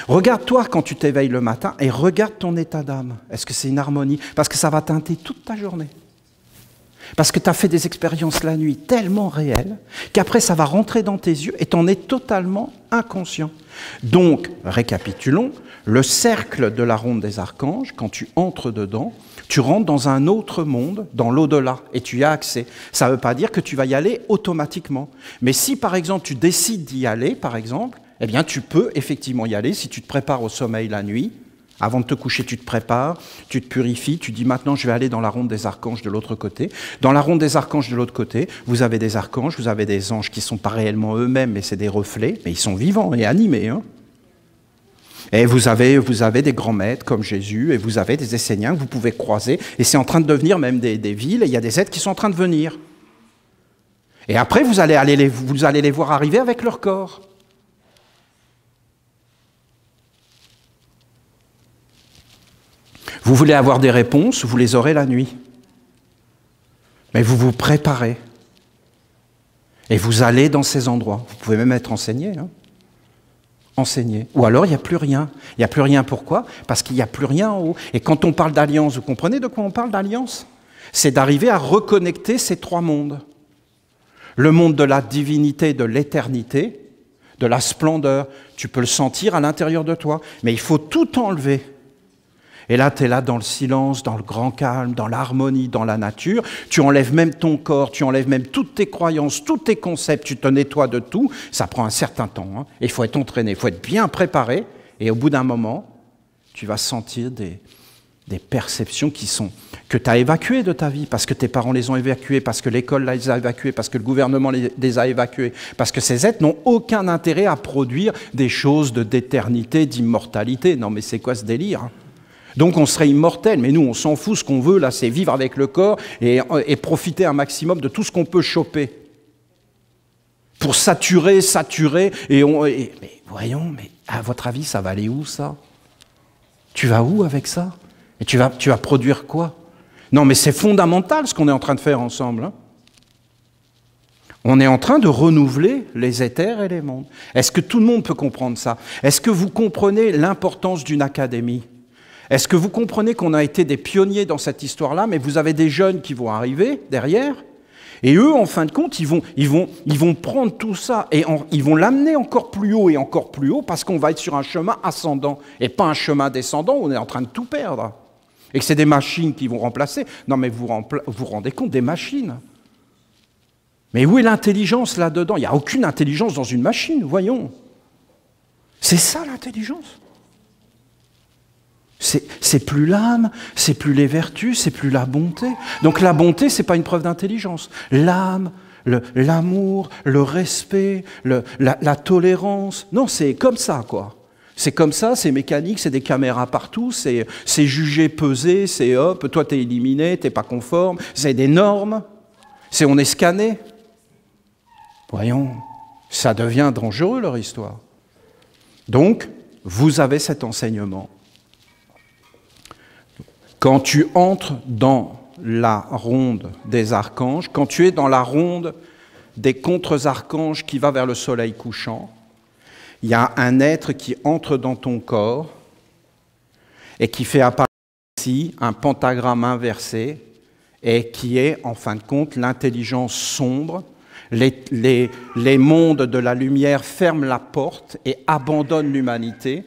Regarde-toi quand tu t'éveilles le matin et regarde ton état d'âme. Est-ce que c'est une harmonie? Parce que ça va teinter toute ta journée. Parce que tu as fait des expériences la nuit tellement réelles qu'après ça va rentrer dans tes yeux et tu en es totalement inconscient. Donc, récapitulons, le cercle de la ronde des archanges, quand tu entres dedans, tu rentres dans un autre monde, dans l'au-delà, et tu y as accès. Ça ne veut pas dire que tu vas y aller automatiquement. Mais si, par exemple, tu décides d'y aller, par exemple, eh bien, tu peux effectivement y aller si tu te prépares au sommeil la nuit. Avant de te coucher, tu te prépares, tu te purifies, tu dis maintenant je vais aller dans la ronde des archanges de l'autre côté. Dans la ronde des archanges de l'autre côté, vous avez des archanges, vous avez des anges qui ne sont pas réellement eux-mêmes, mais c'est des reflets, mais ils sont vivants et animés. Hein. Et vous avez des grands maîtres comme Jésus, et vous avez des Esséniens que vous pouvez croiser, et c'est en train de devenir même des villes, et il y a des êtres qui sont en train de venir. Et après, vous allez les voir arriver avec leur corps. Vous voulez avoir des réponses, vous les aurez la nuit. Mais vous vous préparez. Et vous allez dans ces endroits. Vous pouvez même être enseigné. Hein. Enseigné. Ou alors, il n'y a plus rien. Il n'y a plus rien, pourquoi? Parce qu'il n'y a plus rien en haut. Et quand on parle d'alliance, vous comprenez de quoi on parle d'alliance? C'est d'arriver à reconnecter ces 3 mondes. Le monde de la divinité, de l'éternité, de la splendeur. Tu peux le sentir à l'intérieur de toi. Mais il faut tout enlever. Et là, tu es là dans le silence, dans le grand calme, dans l'harmonie, dans la nature. Tu enlèves même ton corps, tu enlèves même toutes tes croyances, tous tes concepts, tu te nettoies de tout. Ça prend un certain temps. Hein. Et il faut être entraîné, il faut être bien préparé. Et au bout d'un moment, tu vas sentir des perceptions que tu as évacuées de ta vie, parce que tes parents les ont évacuées, parce que l'école les a évacuées, parce que le gouvernement les a évacuées, parce que ces êtres n'ont aucun intérêt à produire des choses d'éternité, d'immortalité. Non mais c'est quoi ce délire hein? Donc on serait immortel, mais nous on s'en fout, ce qu'on veut là c'est vivre avec le corps et profiter un maximum de tout ce qu'on peut choper. Pour saturer, mais voyons, mais à votre avis ça va aller où ça? Tu vas où avec ça? Et tu vas produire quoi? Non mais c'est fondamental ce qu'on est en train de faire ensemble. Hein. On est en train de renouveler les éthers et les mondes. Est-ce que tout le monde peut comprendre ça? Est-ce que vous comprenez l'importance d'une académie? Est-ce que vous comprenez qu'on a été des pionniers dans cette histoire-là, mais vous avez des jeunes qui vont arriver derrière, et eux, en fin de compte, ils vont prendre tout ça et ils vont l'amener encore plus haut, parce qu'on va être sur un chemin ascendant, et pas un chemin descendant où on est en train de tout perdre. Et que c'est des machines qui vont remplacer. Non mais vous vous rendez compte, des machines. Mais où est l'intelligence là-dedans? Il n'y a aucune intelligence dans une machine, voyons. C'est ça l'intelligence. C'est plus l'âme, c'est plus les vertus, c'est plus la bonté. Donc la bonté, c'est pas une preuve d'intelligence. L'âme, l'amour, le respect, la tolérance, non, c'est comme ça, quoi. C'est comme ça, c'est mécanique, c'est des caméras partout, c'est jugé, pesé, c'est hop, toi t'es éliminé, t'es pas conforme, c'est des normes, on est scanné. Voyons, ça devient dangereux leur histoire. Donc, vous avez cet enseignement. Quand tu entres dans la ronde des archanges, quand tu es dans la ronde des contre-archanges qui va vers le soleil couchant, il y a un être qui entre dans ton corps et qui fait apparaître ici un pentagramme inversé et qui est, en fin de compte, l'intelligence sombre. Les mondes de la lumière ferment la porte et abandonnent l'humanité,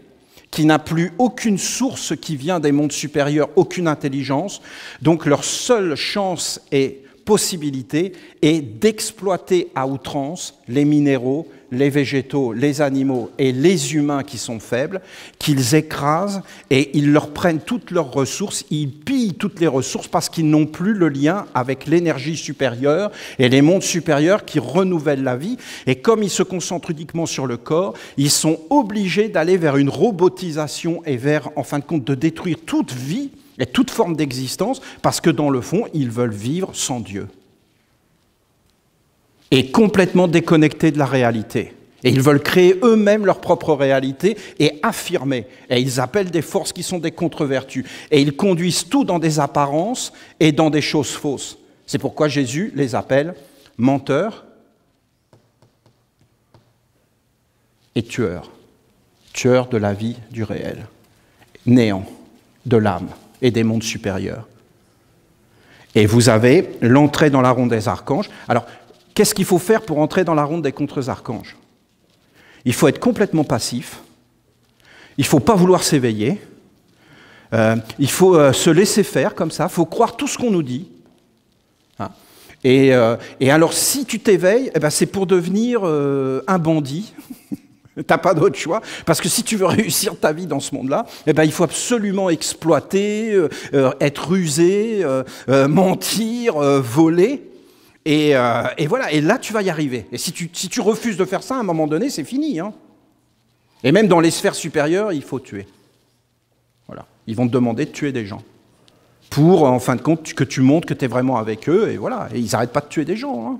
qui n'a plus aucune source qui vient des mondes supérieurs, aucune intelligence. Donc leur seule chance et possibilité est d'exploiter à outrance les minéraux, les végétaux, les animaux et les humains qui sont faibles, qu'ils écrasent et ils leur prennent toutes leurs ressources, ils pillent toutes les ressources parce qu'ils n'ont plus le lien avec l'énergie supérieure et les mondes supérieurs qui renouvellent la vie. Et comme ils se concentrent uniquement sur le corps, ils sont obligés d'aller vers une robotisation et vers, en fin de compte, de détruire toute vie et toute forme d'existence parce que dans le fond, ils veulent vivre sans Dieu. Et complètement déconnectés de la réalité. Et ils veulent créer eux-mêmes leur propre réalité et affirmer. Et ils appellent des forces qui sont des contre-vertus. Et ils conduisent tout dans des apparences et dans des choses fausses. C'est pourquoi Jésus les appelle menteurs et tueurs. Tueurs de la vie, du réel. Néant de l'âme et des mondes supérieurs. Et vous avez l'entrée dans la ronde des archanges. Alors, qu'est-ce qu'il faut faire pour entrer dans la ronde des contre-archanges? Il faut être complètement passif, il ne faut pas vouloir s'éveiller, il faut se laisser faire comme ça, il faut croire tout ce qu'on nous dit. Hein. Et alors, si tu t'éveilles, eh ben, c'est pour devenir un bandit. T'as pas d'autre choix, parce que si tu veux réussir ta vie dans ce monde-là, eh ben, il faut absolument exploiter, être rusé, mentir, voler. Et voilà, et là tu vas y arriver. Et si tu refuses de faire ça, à un moment donné, c'est fini. Hein. Et même dans les sphères supérieures, il faut tuer. Voilà. Ils vont te demander de tuer des gens. Pour, en fin de compte, que tu montres que tu es vraiment avec eux, et voilà. Et ils n'arrêtent pas de tuer des gens. Hein.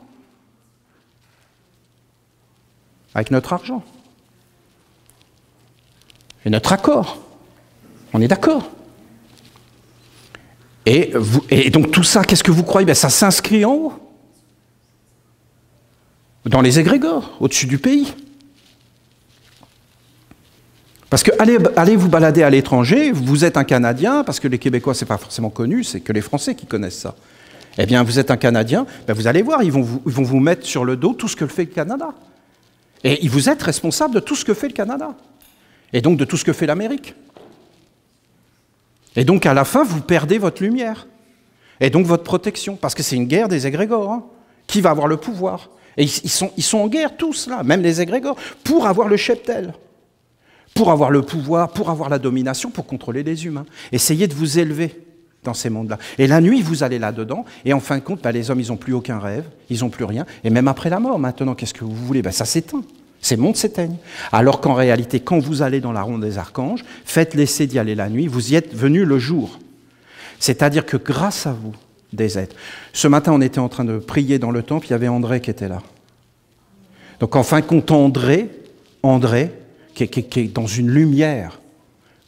Avec notre argent. Et notre accord. On est d'accord. Et donc tout ça, qu'est-ce que vous croyez? Ben, ça s'inscrit en haut. Dans les égrégores, au-dessus du pays. Parce que allez vous balader à l'étranger, vous êtes un Canadien, parce que les Québécois, c'est pas forcément connu, c'est que les Français qui connaissent ça. Eh bien, vous êtes un Canadien, ben vous allez voir, ils vont vous mettre sur le dos tout ce que fait le Canada. Et vous êtes responsable de tout ce que fait le Canada. Et donc de tout ce que fait l'Amérique. Et donc à la fin, vous perdez votre lumière. Et donc votre protection. Parce que c'est une guerre des égrégores. Hein. Qui va avoir le pouvoir? Et ils sont en guerre tous là, même les égrégores, pour avoir le cheptel. Pour avoir le pouvoir, pour avoir la domination, pour contrôler les humains. Essayez de vous élever dans ces mondes-là. Et la nuit, vous allez là-dedans, et en fin de compte, les hommes, ils n'ont plus aucun rêve, ils n'ont plus rien, et même après la mort, maintenant, qu'est-ce que vous voulez? Ça s'éteint, ces mondes s'éteignent. Alors qu'en réalité, quand vous allez dans la ronde des archanges, faites l'essai d'y aller la nuit, vous y êtes venu le jour. C'est-à-dire que grâce à vous, des êtres. Ce matin, on était en train de prier dans le temple, il y avait André qui était là. Donc en fin de compte, André, qui est dans une lumière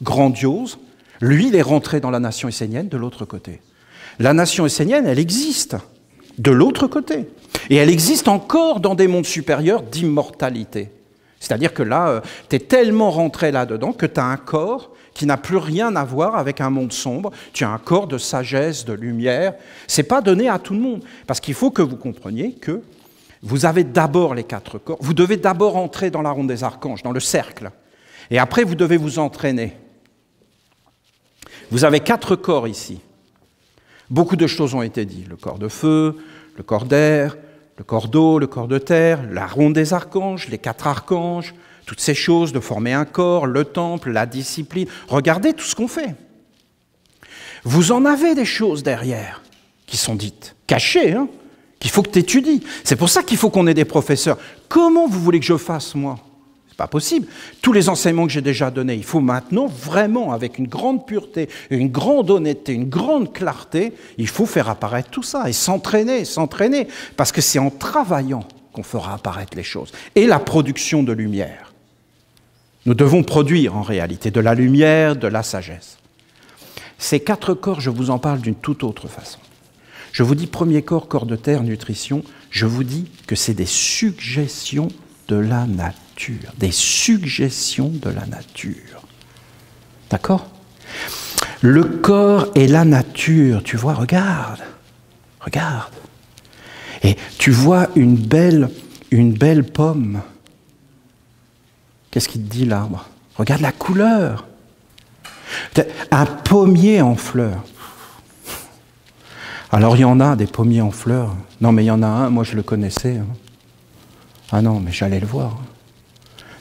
grandiose, lui, il est rentré dans la nation essénienne de l'autre côté. La nation essénienne, elle existe de l'autre côté. Et elle existe encore dans des mondes supérieurs d'immortalité. C'est-à-dire que là, tu es tellement rentré là-dedans que tu as un corps qui n'a plus rien à voir avec un monde sombre. Tu as un corps de sagesse, de lumière. Ce n'est pas donné à tout le monde. Parce qu'il faut que vous compreniez que vous avez d'abord les 4 corps. Vous devez d'abord entrer dans la ronde des archanges, dans le cercle. Et après, vous devez vous entraîner. Vous avez 4 corps ici. Beaucoup de choses ont été dites. Le corps de feu, le corps d'air, le corps d'eau, le corps de terre, la ronde des archanges, les 4 archanges, toutes ces choses de former un corps, le temple, la discipline. Regardez tout ce qu'on fait. Vous en avez des choses derrière qui sont dites, cachées, hein, qu'il faut que tu étudies. C'est pour ça qu'il faut qu'on ait des professeurs. Comment vous voulez que je fasse, moi? C'est pas possible. Tous les enseignements que j'ai déjà donnés, il faut maintenant vraiment, avec une grande pureté, une grande honnêteté, une grande clarté, il faut faire apparaître tout ça et s'entraîner, parce que c'est en travaillant qu'on fera apparaître les choses. Et la production de lumière. Nous devons produire en réalité de la lumière, de la sagesse. Ces 4 corps, je vous en parle d'une toute autre façon. Je vous dis premier corps, corps de terre, nutrition, je vous dis que c'est des suggestions de la nature. Des suggestions de la nature. D'accord? Le corps et la nature, tu vois, regarde. Et tu vois une belle pomme. Qu'est-ce qu'il te dit l'arbre? Regarde la couleur. Un pommier en fleurs. Alors il y en a des pommiers en fleurs. Non mais il y en a un, moi je le connaissais. Hein. Ah non, mais j'allais le voir.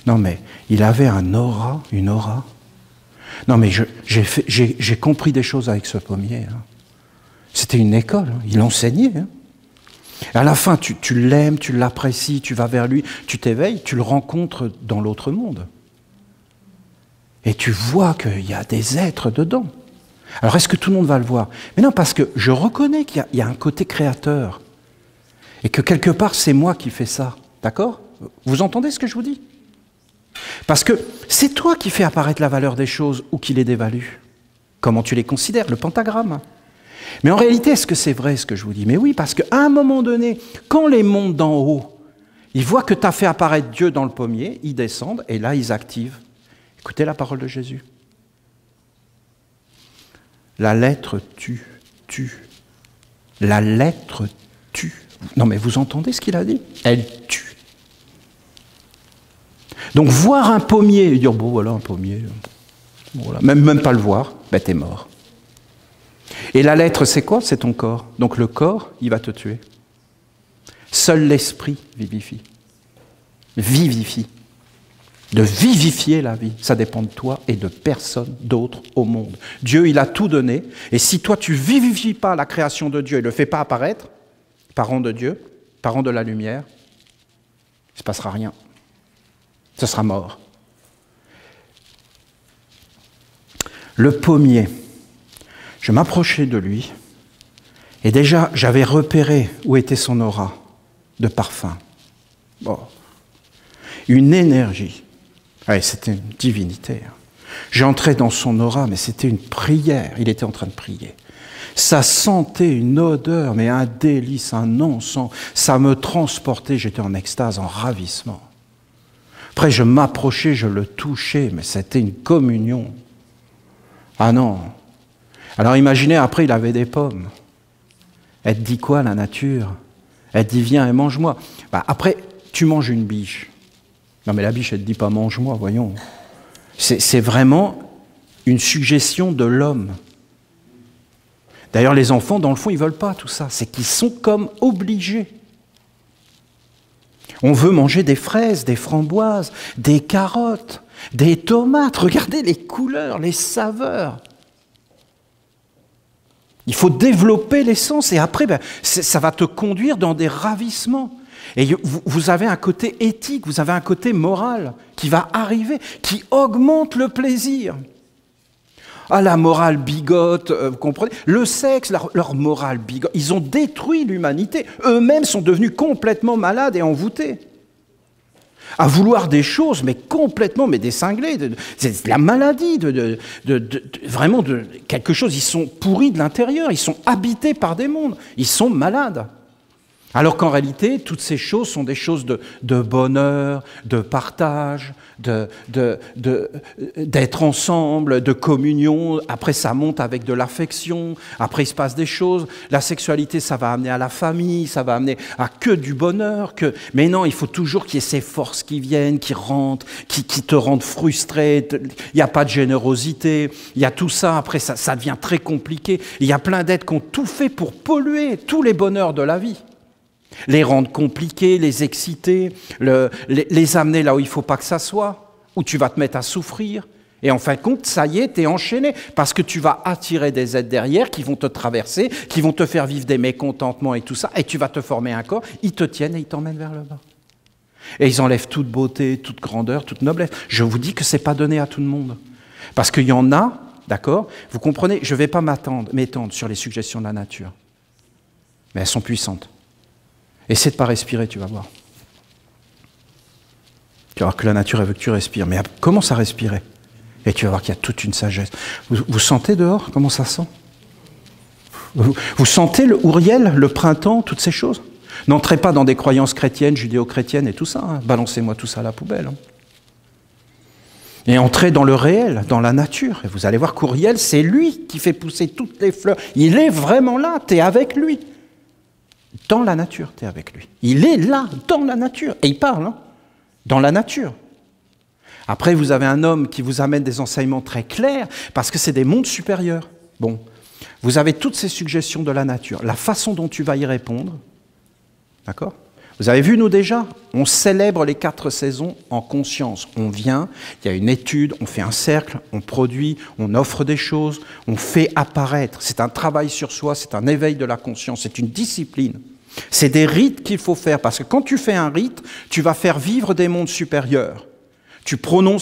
Non mais il avait une aura. Non mais j'ai compris des choses avec ce pommier. Hein. C'était une école, hein. Il enseignait. Hein. À la fin, tu l'aimes, tu l'apprécies, tu vas vers lui, tu t'éveilles, tu le rencontres dans l'autre monde. Et tu vois qu'il y a des êtres dedans. Alors est-ce que tout le monde va le voir? Mais non, parce que je reconnais qu'il y a un côté créateur. Et que quelque part, c'est moi qui fais ça. D'accord? Vous entendez ce que je vous dis? Parce que c'est toi qui fais apparaître la valeur des choses ou qui les dévalue. Comment tu les considères? Le pentagramme. Mais en réalité, est-ce que c'est vrai ce que je vous dis? Mais oui, parce qu'à un moment donné, quand les mondes d'en haut, ils voient que tu as fait apparaître Dieu dans le pommier, ils descendent et là, ils activent. Écoutez la parole de Jésus. La lettre tue. La lettre tue. Non mais vous entendez ce qu'il a dit? Elle tue. Donc voir un pommier et dire, bon voilà un pommier, voilà. Même pas le voir, ben t'es mort. Et la lettre c'est quoi? C'est ton corps. Donc le corps, il va te tuer. Seul l'esprit vivifie. Vivifie. De vivifier la vie, ça dépend de toi et de personne d'autre au monde. Dieu, il a tout donné, et si toi tu vivifies pas la création de Dieu et ne le fais pas apparaître, parent de Dieu, parent de la lumière, il ne se passera rien. Ce sera mort. Le pommier, je m'approchais de lui, et déjà j'avais repéré où était son aura de parfum. Bon. Une énergie. Ouais, c'était une divinité. J'entrais dans son aura, mais c'était une prière. Il était en train de prier. Ça sentait une odeur, mais un délice, un encens. Ça me transportait, j'étais en extase, en ravissement. Après, je m'approchais, je le touchais, mais c'était une communion. Ah non. Alors imaginez, après, il avait des pommes. Elle te dit quoi, la nature? Elle te dit, viens et mange-moi. Bah, après, tu manges une biche. Non mais la biche, elle ne dit pas « mange-moi », voyons. C'est vraiment une suggestion de l'homme. D'ailleurs, les enfants, dans le fond, ils ne veulent pas tout ça. C'est qu'ils sont comme obligés. On veut manger des fraises, des framboises, des carottes, des tomates. Regardez les couleurs, les saveurs. Il faut développer les sens et après, ça va te conduire dans des ravissements. Et vous avez un côté éthique, vous avez un côté moral qui va arriver, qui augmente le plaisir. Ah, la morale bigote, vous comprenez? Le sexe, leur morale bigote, ils ont détruit l'humanité. Eux-mêmes sont devenus complètement malades et envoûtés. À vouloir des choses, mais complètement, mais décinglées. C'est de la maladie, vraiment de quelque chose. Ils sont pourris de l'intérieur, ils sont habités par des mondes, ils sont malades. Alors qu'en réalité, toutes ces choses sont des choses de bonheur, de partage, d'être ensemble, de communion. Après, ça monte avec de l'affection. Après, il se passe des choses. La sexualité, ça va amener à la famille, ça va amener à que du bonheur. Mais non, il faut toujours qu'il y ait ces forces qui viennent, qui rentrent, qui te rendent frustré. Il n'y a pas de générosité. Il y a tout ça. Après, ça devient très compliqué. Il y a plein d'êtres qui ont tout fait pour polluer tous les bonheurs de la vie. Les rendre compliqués, les exciter, les amener là où il ne faut pas que ça soit, où tu vas te mettre à souffrir. Et en fin de compte, ça y est, tu es enchaîné, parce que tu vas attirer des êtres derrière qui vont te traverser, qui vont te faire vivre des mécontentements et tout ça, et tu vas te former un corps, ils te tiennent et ils t'emmènent vers le bas. Et ils enlèvent toute beauté, toute grandeur, toute noblesse. Je vous dis que ce n'est pas donné à tout le monde. Parce qu'il y en a, d'accord, vous comprenez, je ne vais pas m'étendre sur les suggestions de la nature, mais elles sont puissantes. Essaie de ne pas respirer, tu vas voir. Tu vas voir que la nature, elle veut que tu respires. Mais commence à respirer. Et tu vas voir qu'il y a toute une sagesse. Vous sentez dehors comment ça sent? Vous sentez le ouriel, le printemps, toutes ces choses? N'entrez pas dans des croyances chrétiennes, judéo-chrétiennes et tout ça. Hein. Balancez-moi tout ça à la poubelle. Hein. Et entrez dans le réel, dans la nature. Et vous allez voir qu'ouriel, c'est lui qui fait pousser toutes les fleurs. Il est vraiment là, tu es avec lui. Dans la nature, tu es avec lui. Il est là, dans la nature. Et il parle, hein, dans la nature. Après, vous avez un homme qui vous amène des enseignements très clairs, parce que c'est des mondes supérieurs. Bon, vous avez toutes ces suggestions de la nature. La façon dont tu vas y répondre, d'accord? Vous avez vu, nous déjà, on célèbre les 4 saisons en conscience. On vient, il y a une étude, on fait un cercle, on produit, on offre des choses, on fait apparaître. C'est un travail sur soi, c'est un éveil de la conscience, c'est une discipline. C'est des rites qu'il faut faire, parce que quand tu fais un rite, tu vas faire vivre des mondes supérieurs. Tu prononces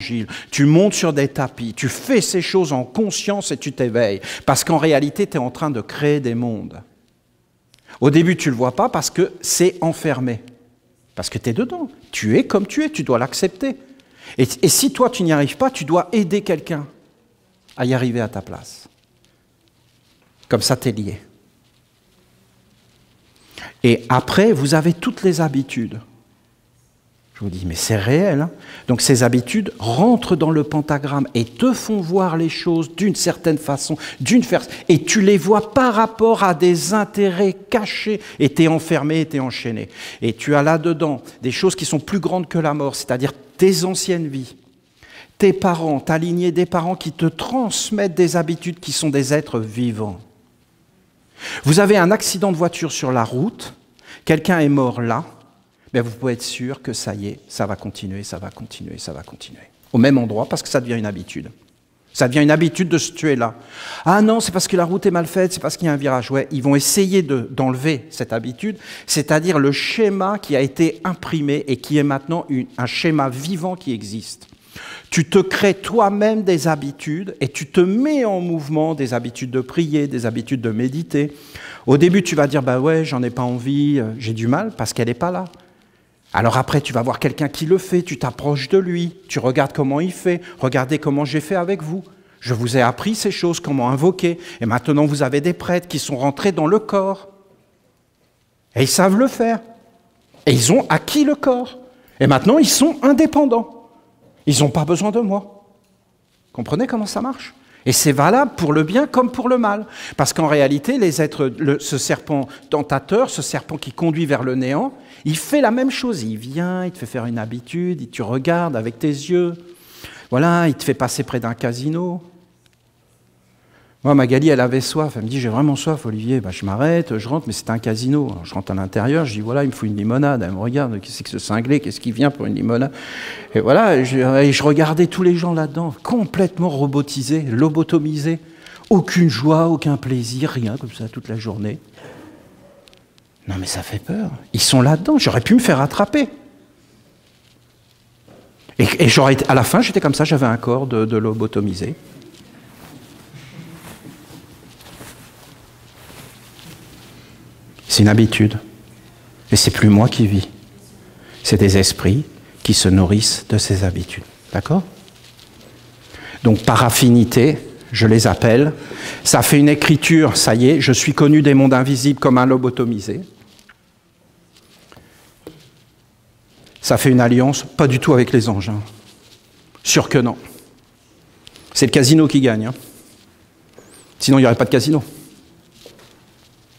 l'évangile, tu montes sur des tapis, tu fais ces choses en conscience et tu t'éveilles. Parce qu'en réalité, tu es en train de créer des mondes. Au début, tu ne le vois pas parce que c'est enfermé. Parce que tu es dedans. Tu es comme tu es, tu dois l'accepter. Et si toi, tu n'y arrives pas, tu dois aider quelqu'un à y arriver à ta place. Comme ça, tu es lié. Et après, vous avez toutes les habitudes. Je vous dis, mais c'est réel. Hein? Donc ces habitudes rentrent dans le pentagramme et te font voir les choses d'une certaine façon, et tu les vois par rapport à des intérêts cachés, et tu es enfermé, tu es enchaîné. Et tu as là-dedans des choses qui sont plus grandes que la mort, c'est-à-dire tes anciennes vies, tes parents, ta lignée des parents qui te transmettent des habitudes qui sont des êtres vivants. Vous avez un accident de voiture sur la route, quelqu'un est mort là, mais vous pouvez être sûr que ça y est, ça va continuer, ça va continuer, ça va continuer. Au même endroit, parce que ça devient une habitude. Ça devient une habitude de se tuer là. Ah non, c'est parce que la route est mal faite, c'est parce qu'il y a un virage. Ouais, ils vont essayer d'enlever cette habitude, c'est-à-dire le schéma qui a été imprimé et qui est maintenant un schéma vivant qui existe. Tu te crées toi-même des habitudes et tu te mets en mouvement, des habitudes de prier, des habitudes de méditer. Au début, tu vas dire, bah ouais, j'en ai pas envie, j'ai du mal, parce qu'elle n'est pas là. Alors après, tu vas voir quelqu'un qui le fait, tu t'approches de lui, tu regardes comment il fait, regardez comment j'ai fait avec vous. Je vous ai appris ces choses, comment invoquer, et maintenant vous avez des prêtres qui sont rentrés dans le corps. Et ils savent le faire. Et ils ont acquis le corps. Et maintenant, ils sont indépendants. Ils n'ont pas besoin de moi. Comprenez comment ça marche ? Et c'est valable pour le bien comme pour le mal. Parce qu'en réalité, les êtres, ce serpent tentateur, ce serpent qui conduit vers le néant, il fait la même chose. Il vient, il te fait faire une habitude, tu regardes avec tes yeux. Voilà, il te fait passer près d'un casino. Moi, Magali, elle avait soif. Elle me dit, j'ai vraiment soif, Olivier. Je m'arrête, je rentre, mais c'est un casino. Alors, je rentre à l'intérieur, je dis, voilà, il me faut une limonade. Elle me regarde, qu'est-ce que c'est que ce cinglé, qu'est-ce qui vient pour une limonade? Et voilà, et je regardais tous les gens là-dedans, complètement robotisés, lobotomisés. Aucune joie, aucun plaisir, rien, comme ça, toute la journée. Non, mais ça fait peur. Ils sont là-dedans, j'aurais pu me faire attraper. Et j'aurais été, à la fin, j'étais comme ça, j'avais un corps de lobotomisé. C'est une habitude. Et c'est plus moi qui vis. C'est des esprits qui se nourrissent de ces habitudes. D'accord? Donc par affinité, je les appelle. Ça fait une écriture, ça y est, je suis connu des mondes invisibles comme un lobotomisé. Ça fait une alliance, pas du tout avec les anges. Hein. Sûr que non. C'est le casino qui gagne. Hein. Sinon, il n'y aurait pas de casino.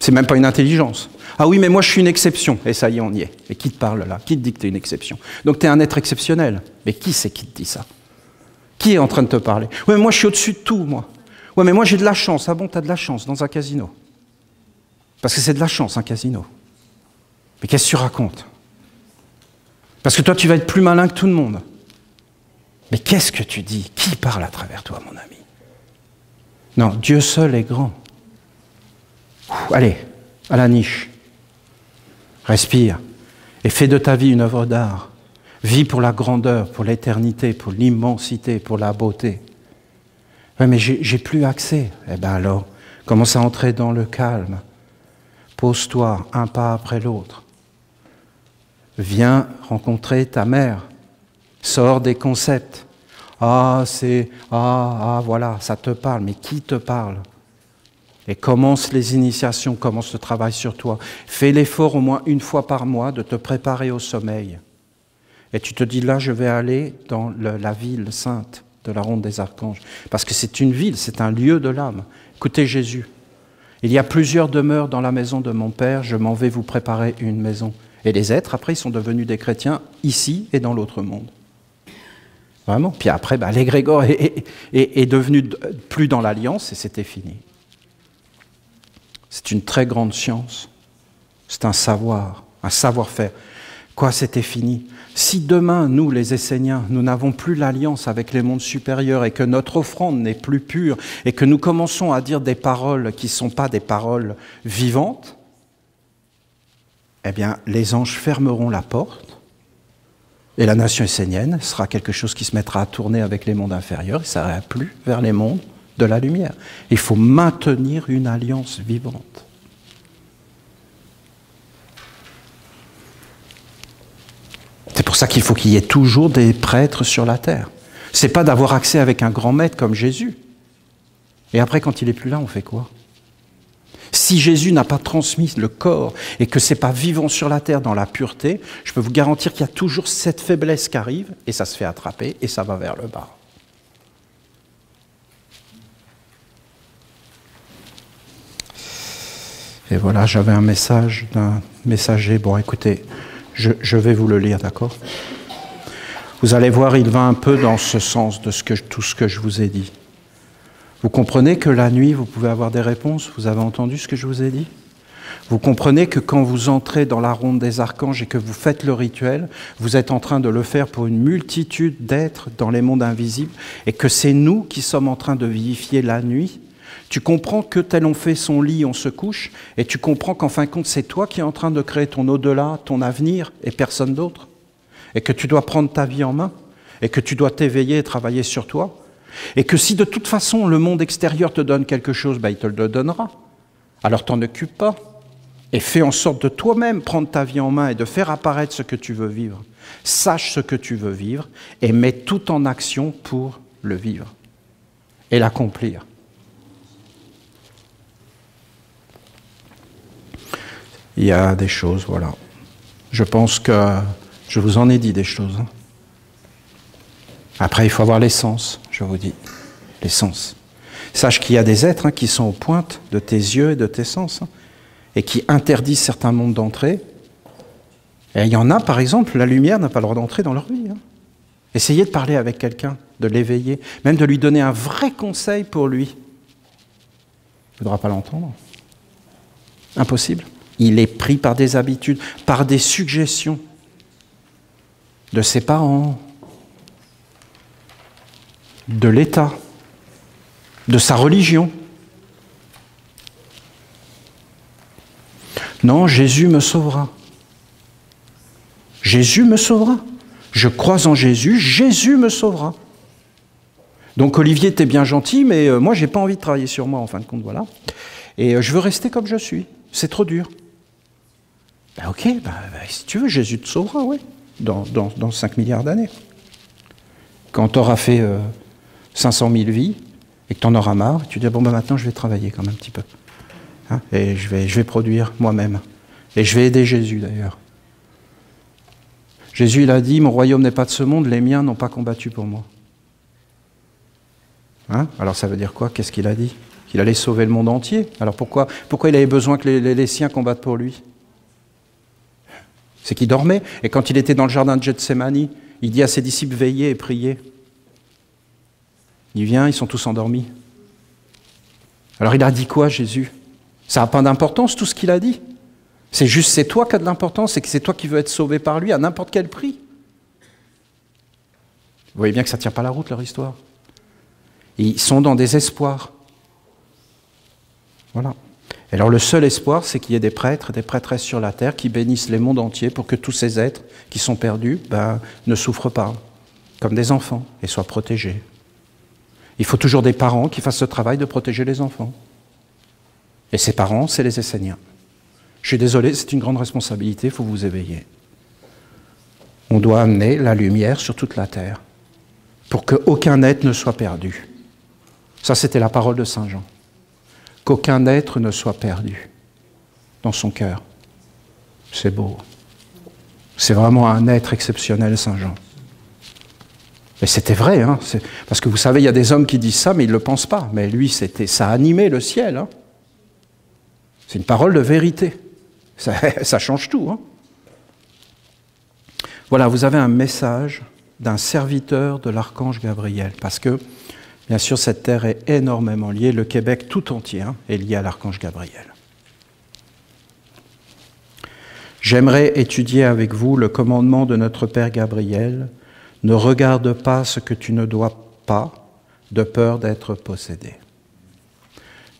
C'est même pas une intelligence. Ah oui, mais moi je suis une exception. Et ça y est, on y est. Et qui te parle là? Qui te dit que tu es une exception? Donc tu es un être exceptionnel. Mais qui c'est qui te dit ça? Qui est en train de te parler? Oui, mais moi je suis au-dessus de tout, moi. Oui, mais moi j'ai de la chance. Ah bon, tu as de la chance dans un casino. Parce que c'est de la chance, un casino. Mais qu'est-ce que tu racontes? Parce que toi tu vas être plus malin que tout le monde. Mais qu'est-ce que tu dis? Qui parle à travers toi, mon ami? Non, Dieu seul est grand. Allez, à la niche. Respire et fais de ta vie une œuvre d'art. Vis pour la grandeur, pour l'éternité, pour l'immensité, pour la beauté. Oui, mais j'ai plus accès. Eh bien alors, commence à entrer dans le calme. Pose-toi un pas après l'autre. Viens rencontrer ta mère. Sors des concepts. Voilà, ça te parle. Mais qui te parle? Et commence les initiations, commence le travail sur toi. Fais l'effort au moins une fois par mois de te préparer au sommeil. Et tu te dis, là, je vais aller dans la ville sainte de la ronde des archanges. Parce que c'est une ville, c'est un lieu de l'âme. Écoutez Jésus. Il y a plusieurs demeures dans la maison de mon Père, je m'en vais vous préparer une maison. Et les êtres, après, ils sont devenus des chrétiens ici et dans l'autre monde. Vraiment. Puis après, l'égrégore est devenu plus dans l'alliance et c'était fini. C'est une très grande science. C'est un savoir-faire. Quoi, c'était fini? Si demain, nous, les Esséniens, nous n'avons plus l'alliance avec les mondes supérieurs et que notre offrande n'est plus pure et que nous commençons à dire des paroles qui ne sont pas des paroles vivantes, eh bien, les anges fermeront la porte et la nation essénienne sera quelque chose qui se mettra à tourner avec les mondes inférieurs et ça n'ira plus vers les mondes de la lumière. Il faut maintenir une alliance vivante. C'est pour ça qu'il faut qu'il y ait toujours des prêtres sur la terre. C'est pas d'avoir accès avec un grand maître comme Jésus. Et après, quand il n'est plus là, on fait quoi? Si Jésus n'a pas transmis le corps et que c'est pas vivant sur la terre dans la pureté, je peux vous garantir qu'il y a toujours cette faiblesse qui arrive et ça se fait attraper et ça va vers le bas. Et voilà, j'avais un message d'un messager. Bon, écoutez, je vais vous le lire, d'accord? Vous allez voir, il va un peu dans ce sens de tout ce que je vous ai dit. Vous comprenez que la nuit, vous pouvez avoir des réponses? Vous avez entendu ce que je vous ai dit? Vous comprenez que quand vous entrez dans la ronde des archanges et que vous faites le rituel, vous êtes en train de le faire pour une multitude d'êtres dans les mondes invisibles et que c'est nous qui sommes en train de vivifier la nuit? Tu comprends que tel on fait son lit, on se couche, et tu comprends qu'en fin de compte, c'est toi qui es en train de créer ton au-delà, ton avenir, et personne d'autre. Et que tu dois prendre ta vie en main, et que tu dois t'éveiller et travailler sur toi. Et que si de toute façon le monde extérieur te donne quelque chose, il te le donnera. Alors t'en occupe pas. Et fais en sorte de toi-même prendre ta vie en main et de faire apparaître ce que tu veux vivre. Sache ce que tu veux vivre, et mets tout en action pour le vivre. Et l'accomplir. Il y a des choses, voilà. Je pense que je vous en ai dit des choses. Après, il faut avoir l'essence, je vous dis. L'essence. Sache qu'il y a des êtres qui sont aux pointes de tes yeux et de tes sens et qui interdisent certains mondes d'entrée. Et il y en a, par exemple, la lumière n'a pas le droit d'entrer dans leur vie. Essayez de parler avec quelqu'un, de l'éveiller, même de lui donner un vrai conseil pour lui. ne voudra pas l'entendre. Impossible. Il est pris par des habitudes, par des suggestions de ses parents, de l'État, de sa religion. Non, Jésus me sauvera. Jésus me sauvera. Je crois en Jésus, Jésus me sauvera. Donc Olivier, t'es bien gentil, mais moi, j'ai pas envie de travailler sur moi, en fin de compte, voilà. Et je veux rester comme je suis. C'est trop dur. Ben ok, si tu veux, Jésus te sauvera, oui, dans 5 milliards d'années. Quand tu auras fait 500 000 vies et que tu en auras marre, tu dis, bon, maintenant, je vais travailler quand même un petit peu. Hein, et je vais produire moi-même. Et je vais aider Jésus, d'ailleurs. Jésus, il a dit, mon royaume n'est pas de ce monde, les miens n'ont pas combattu pour moi. Hein? Alors ça veut dire quoi? Qu'est-ce qu'il a dit? Qu'il allait sauver le monde entier. Alors pourquoi il avait besoin que les siens combattent pour lui? C'est qu'il dormait. Et quand il était dans le jardin de Gethsémani, il dit à ses disciples, veillez et priez. Il vient, ils sont tous endormis. Alors il a dit quoi, Jésus? Ça n'a pas d'importance, tout ce qu'il a dit. C'est toi qui as de l'importance, c'est que c'est toi qui veux être sauvé par lui à n'importe quel prix. Vous voyez bien que ça ne tient pas la route, leur histoire. Et ils sont dans des espoirs. Voilà. Et alors le seul espoir, c'est qu'il y ait des prêtres, des prêtresses sur la terre qui bénissent les mondes entiers pour que tous ces êtres qui sont perdus ne souffrent pas, comme des enfants, et soient protégés. Il faut toujours des parents qui fassent ce travail de protéger les enfants. Et ces parents, c'est les Esséniens. Je suis désolé, c'est une grande responsabilité, il faut vous éveiller. On doit amener la lumière sur toute la terre pour qu'aucun être ne soit perdu. Ça, c'était la parole de Saint Jean. Qu'aucun être ne soit perdu dans son cœur. C'est beau. C'est vraiment un être exceptionnel, Saint Jean. Et c'était vrai, hein, parce que vous savez, il y a des hommes qui disent ça, mais ils ne le pensent pas. Mais lui, ça animait le ciel. Hein. C'est une parole de vérité. Ça change tout. Hein. Voilà, vous avez un message d'un serviteur de l'archange Gabriel, parce que, bien sûr, cette terre est énormément liée, le Québec tout entier est lié à l'archange Gabriel. J'aimerais étudier avec vous le commandement de notre Père Gabriel. Ne regarde pas ce que tu ne dois pas, de peur d'être possédé.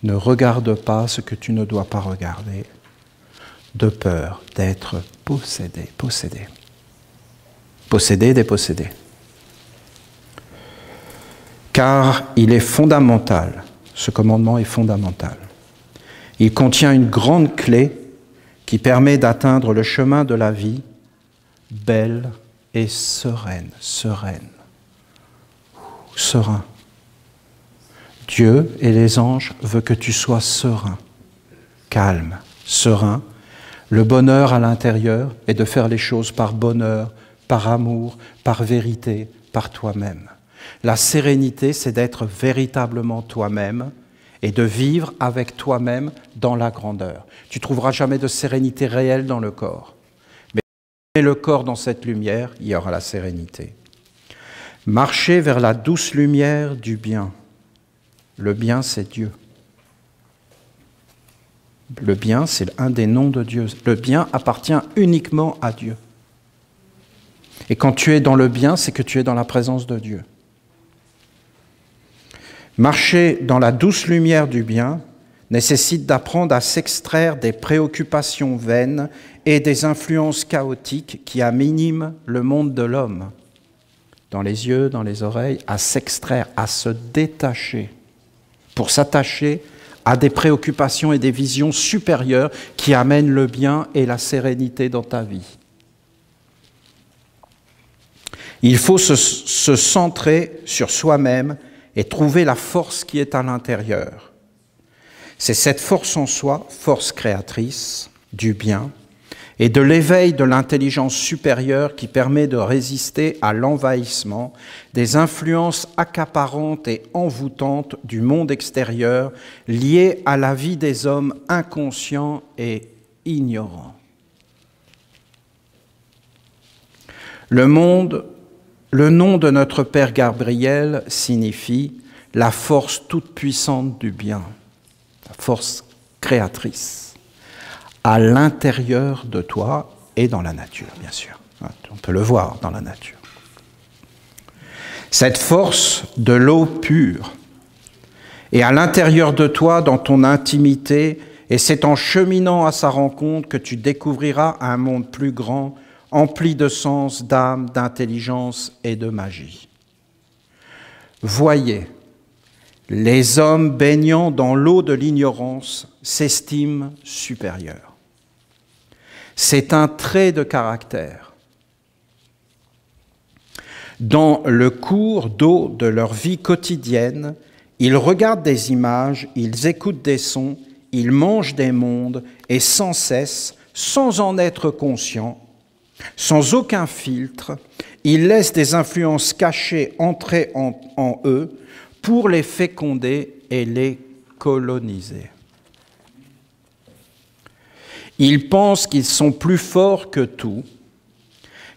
Ne regarde pas ce que tu ne dois pas regarder, de peur d'être possédé. Possédé. Possédé, dépossédé. Car il est fondamental, ce commandement est fondamental. Il contient une grande clé qui permet d'atteindre le chemin de la vie belle et sereine. Serein. Dieu et les anges veulent que tu sois serein, calme, serein. Le bonheur à l'intérieur est de faire les choses par bonheur, par amour, par vérité, par toi-même. La sérénité, c'est d'être véritablement toi-même et de vivre avec toi-même dans la grandeur. Tu ne trouveras jamais de sérénité réelle dans le corps. Mais si tu mets le corps dans cette lumière, il y aura la sérénité. Marcher vers la douce lumière du bien. Le bien, c'est Dieu. Le bien, c'est un des noms de Dieu. Le bien appartient uniquement à Dieu. Et quand tu es dans le bien, c'est que tu es dans la présence de Dieu. Marcher dans la douce lumière du bien nécessite d'apprendre à s'extraire des préoccupations vaines et des influences chaotiques qui aminiment le monde de l'homme. Dans les yeux, dans les oreilles, à s'extraire, à se détacher, pour s'attacher à des préoccupations et des visions supérieures qui amènent le bien et la sérénité dans ta vie. Il faut se centrer sur soi-même et trouver la force qui est à l'intérieur. C'est cette force en soi, force créatrice du bien, et de l'éveil de l'intelligence supérieure qui permet de résister à l'envahissement des influences accaparantes et envoûtantes du monde extérieur liées à la vie des hommes inconscients et ignorants. Le nom de notre Père Gabriel signifie la force toute puissante du bien. La force créatrice, à l'intérieur de toi et dans la nature, bien sûr. On peut le voir dans la nature. Cette force de l'eau pure est à l'intérieur de toi, dans ton intimité, et c'est en cheminant à sa rencontre que tu découvriras un monde plus grand, empli de sens, d'âme, d'intelligence et de magie. Voyez, les hommes baignant dans l'eau de l'ignorance s'estiment supérieurs. C'est un trait de caractère. Dans le cours d'eau de leur vie quotidienne, ils regardent des images, ils écoutent des sons, ils mangent des mondes et sans cesse, sans en être conscients, sans aucun filtre, ils laissent des influences cachées entrer en eux pour les féconder et les coloniser. Ils pensent qu'ils sont plus forts que tout,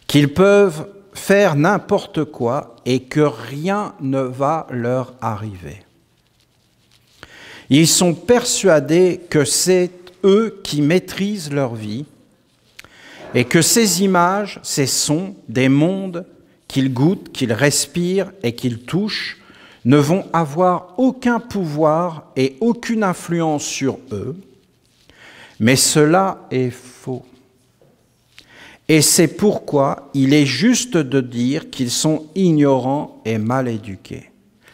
qu'ils peuvent faire n'importe quoi et que rien ne va leur arriver. Ils sont persuadés que c'est eux qui maîtrisent leur vie et que ces images, ces sons des mondes qu'ils goûtent, qu'ils respirent et qu'ils touchent ne vont avoir aucun pouvoir et aucune influence sur eux. Mais cela est faux. Et c'est pourquoi il est juste de dire qu'ils sont ignorants et mal éduqués.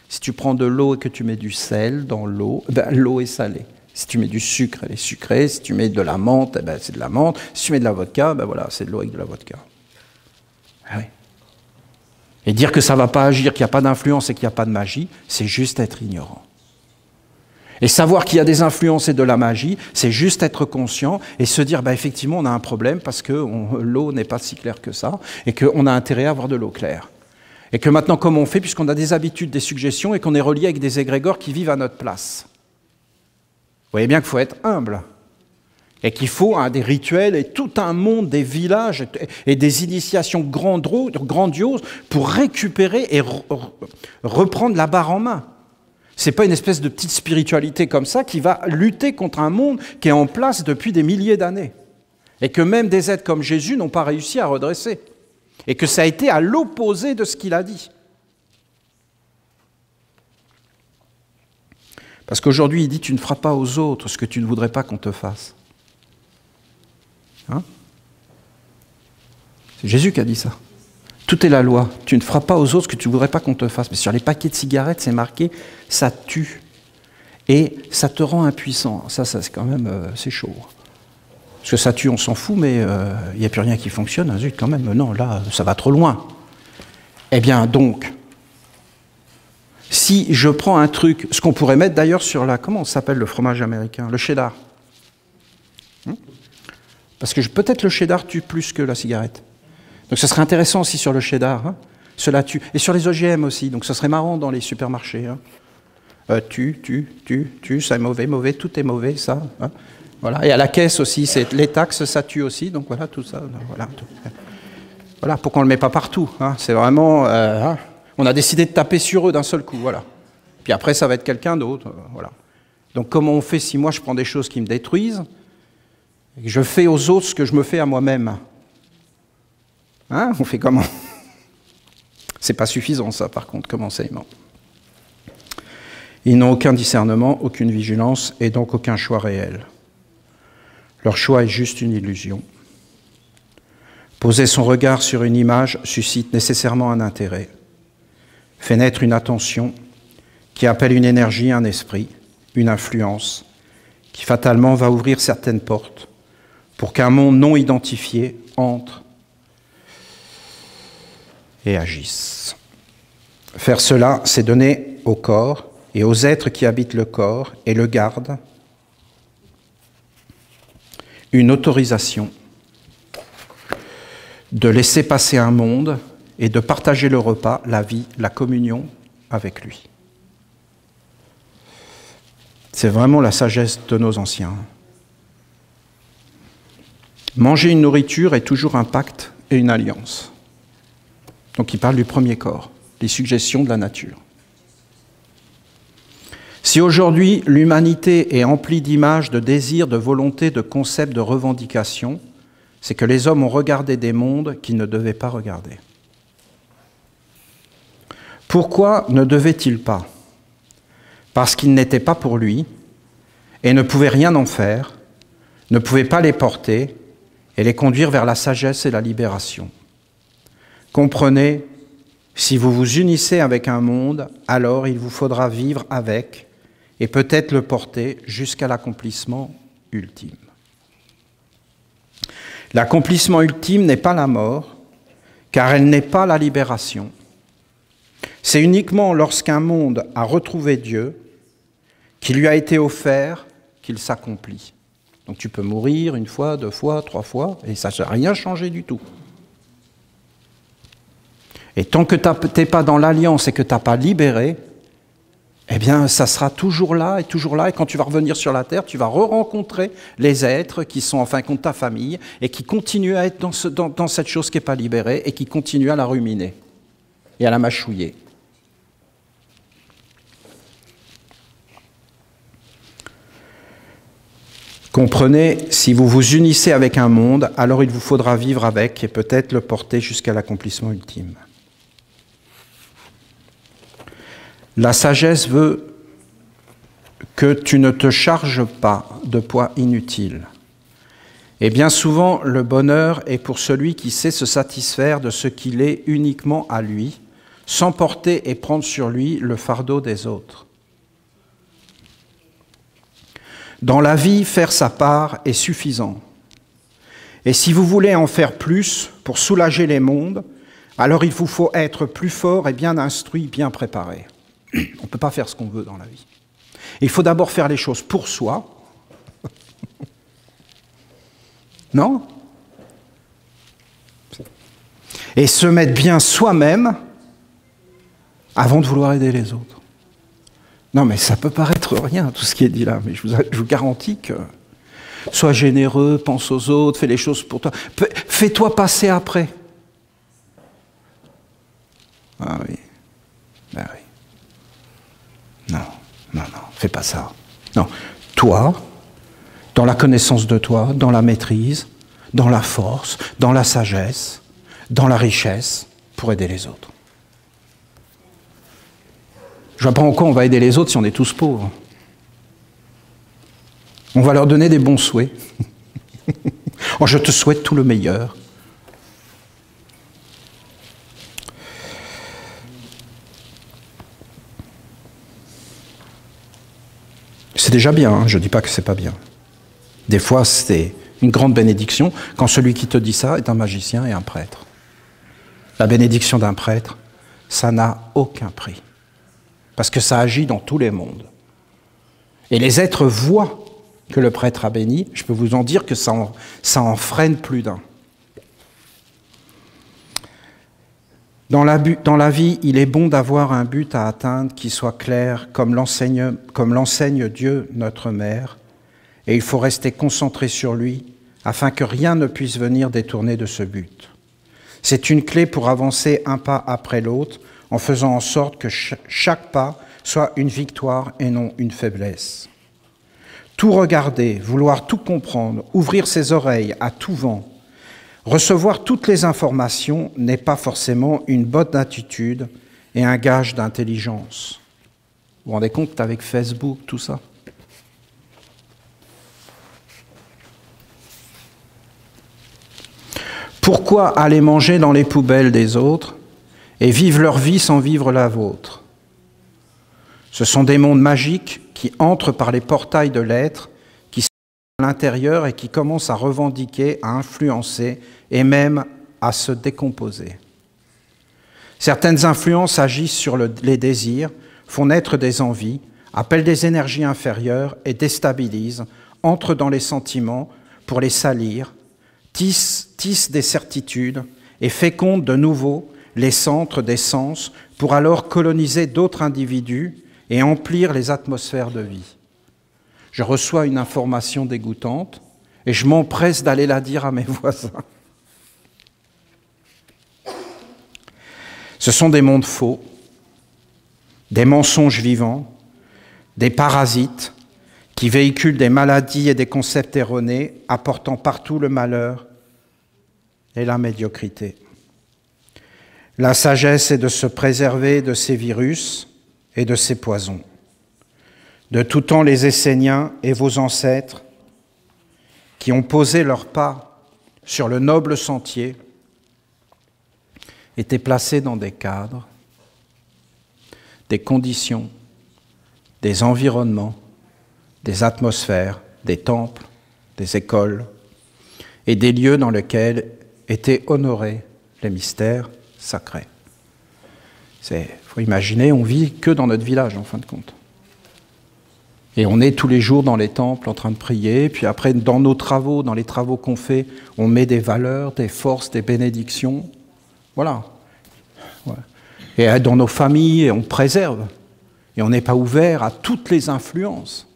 Si tu prends de l'eau et que tu mets du sel dans l'eau, l'eau est salée. Si tu mets du sucre, elle est sucrée. Si tu mets de la menthe, c'est de la menthe. Si tu mets de la vodka, voilà, c'est de l'eau avec de la vodka. Ah oui. Et dire que ça ne va pas agir, qu'il n'y a pas d'influence et qu'il n'y a pas de magie, c'est juste être ignorant. Et savoir qu'il y a des influences et de la magie, c'est juste être conscient et se dire, effectivement, on a un problème parce que l'eau n'est pas si claire que ça et qu'on a intérêt à avoir de l'eau claire. Et que maintenant, comment on fait, puisqu'on a des habitudes, des suggestions et qu'on est relié avec des égrégores qui vivent à notre place. Vous voyez bien qu'il faut être humble et qu'il faut des rituels et tout un monde, des villages et des initiations grandioses pour récupérer et reprendre la barre en main. Ce n'est pas une espèce de petite spiritualité comme ça qui va lutter contre un monde qui est en place depuis des milliers d'années et que même des êtres comme Jésus n'ont pas réussi à redresser et que ça a été à l'opposé de ce qu'il a dit. Parce qu'aujourd'hui, il dit « tu ne feras pas aux autres ce que tu ne voudrais pas qu'on te fasse ». C'est Jésus qui a dit ça. Tout est la loi. Tu ne feras pas aux autres ce que tu ne voudrais pas qu'on te fasse. Mais sur les paquets de cigarettes, c'est marqué « ça tue ». Et ça te rend impuissant. Ça c'est quand même, c'est chaud. Parce que ça tue, on s'en fout, mais il n'y a plus rien qui fonctionne. Zut, quand même, non, là, ça va trop loin. Eh bien, donc, si je prends un truc, ce qu'on pourrait mettre d'ailleurs sur la, comment s'appelle le fromage américain, le cheddar. Parce que peut-être le cheddar tue plus que la cigarette. Donc ce serait intéressant aussi sur le cheddar, cela tue. Et sur les OGM aussi, donc ce serait marrant dans les supermarchés. Tue, ça est mauvais, tout est mauvais, ça. Voilà. Et à la caisse aussi, les taxes, ça tue aussi, donc voilà, tout ça. Voilà, pourquoi on ne le met pas partout. C'est vraiment... on a décidé de taper sur eux d'un seul coup, voilà. Puis après, ça va être quelqu'un d'autre, voilà. Donc comment on fait si moi je prends des choses qui me détruisent et que je fais aux autres ce que je me fais à moi-même? On fait comment? C'est pas suffisant ça, par contre, comme enseignement. Ils n'ont aucun discernement, aucune vigilance et donc aucun choix réel. Leur choix est juste une illusion. Poser son regard sur une image suscite nécessairement un intérêt, fait naître une attention qui appelle une énergie, un esprit, une influence, qui fatalement va ouvrir certaines portes pour qu'un monde non identifié entre et agisse. Faire cela, c'est donner au corps et aux êtres qui habitent le corps et le gardent une autorisation de laisser passer un monde et de partager le repas, la vie, la communion avec lui. C'est vraiment la sagesse de nos anciens. Manger une nourriture est toujours un pacte et une alliance. Donc il parle du premier corps, des suggestions de la nature. Si aujourd'hui l'humanité est emplie d'images, de désirs, de volontés, de concepts, de revendications, c'est que les hommes ont regardé des mondes qu'ils ne devaient pas regarder. Pourquoi ne devait-il pas? Parce qu'ils n'étaient pas pour lui et ne pouvaient rien en faire, ne pouvaient pas les porter et les conduire vers la sagesse et la libération. Comprenez, si vous vous unissez avec un monde, alors il vous faudra vivre avec et peut-être le porter jusqu'à l'accomplissement ultime. L'accomplissement ultime n'est pas la mort, car elle n'est pas la libération. C'est uniquement lorsqu'un monde a retrouvé Dieu, qui lui a été offert, qu'il s'accomplit. Donc tu peux mourir 1 fois, 2 fois, 3 fois, et ça n'a rien changé du tout. Et tant que tu n'es pas dans l'alliance et que tu n'as pas libéré, eh bien ça sera toujours là, et quand tu vas revenir sur la terre, tu vas re-rencontrer les êtres qui sont en fin de compte ta famille, et qui continuent à être dans cette chose qui n'est pas libérée, et qui continuent à la ruminer, et à la mâchouiller. Comprenez, si vous vous unissez avec un monde, alors il vous faudra vivre avec et peut-être le porter jusqu'à l'accomplissement ultime. La sagesse veut que tu ne te charges pas de poids inutiles. Et bien souvent, le bonheur est pour celui qui sait se satisfaire de ce qu'il est uniquement à lui, sans porter et prendre sur lui le fardeau des autres. Dans la vie, faire sa part est suffisant. Et si vous voulez en faire plus pour soulager les mondes, alors il vous faut être plus fort et bien instruit, bien préparé. On ne peut pas faire ce qu'on veut dans la vie. Il faut d'abord faire les choses pour soi. Non? Et se mettre bien soi-même avant de vouloir aider les autres. Non, mais ça peut paraître rien, tout ce qui est dit là, mais je vous garantis que sois généreux, pense aux autres, fais les choses pour toi. Fais-toi passer après. Ah oui. Ben oui. Non, fais pas ça. Non, toi, dans la connaissance de toi, dans la maîtrise, dans la force, dans la sagesse, dans la richesse, pour aider les autres. Je ne vois pas en quoi on va aider les autres si on est tous pauvres. On va leur donner des bons souhaits. Oh, je te souhaite tout le meilleur. C'est déjà bien, hein, je ne dis pas que c'est pas bien. Des fois, c'est une grande bénédiction quand celui qui te dit ça est un magicien et un prêtre. La bénédiction d'un prêtre, ça n'a aucun prix. Parce que ça agit dans tous les mondes. Et les êtres voient que le prêtre a béni, je peux vous en dire que ça en freine plus d'un. Dans la vie, il est bon d'avoir un but à atteindre qui soit clair, comme l'enseigne Dieu, notre Mère, et il faut rester concentré sur lui, afin que rien ne puisse venir détourner de ce but. C'est une clé pour avancer un pas après l'autre, en faisant en sorte que chaque pas soit une victoire et non une faiblesse. Tout regarder, vouloir tout comprendre, ouvrir ses oreilles à tout vent, recevoir toutes les informations n'est pas forcément une bonne attitude et un gage d'intelligence. Vous vous rendez compte avec Facebook, tout ça? Pourquoi aller manger dans les poubelles des autres et vivre leur vie sans vivre la vôtre? Ce sont des mondes magiques qui entrent par les portails de l'être, qui sont à l'intérieur et qui commencent à revendiquer, à influencer et même à se décomposer. Certaines influences agissent sur les désirs, font naître des envies, appellent des énergies inférieures et déstabilisent, entrent dans les sentiments pour les salir, tissent des certitudes et fécondent de nouveau les centres des sens pour alors coloniser d'autres individus et emplir les atmosphères de vie. Je reçois une information dégoûtante et je m'empresse d'aller la dire à mes voisins. Ce sont des mondes faux, des mensonges vivants, des parasites qui véhiculent des maladies et des concepts erronés, apportant partout le malheur et la médiocrité. La sagesse est de se préserver de ces virus et de ces poisons. De tout temps, les Esséniens et vos ancêtres qui ont posé leurs pas sur le noble sentier étaient placés dans des cadres, des conditions, des environnements, des atmosphères, des temples, des écoles et des lieux dans lesquels étaient honorés les mystères sacrés. Il faut imaginer, on vit que dans notre village en fin de compte. Et on est tous les jours dans les temples en train de prier, puis après dans nos travaux, dans les travaux qu'on fait, on met des valeurs, des forces, des bénédictions. Voilà. Ouais. Et dans nos familles, on préserve. Et on n'est pas ouvert à toutes les influences.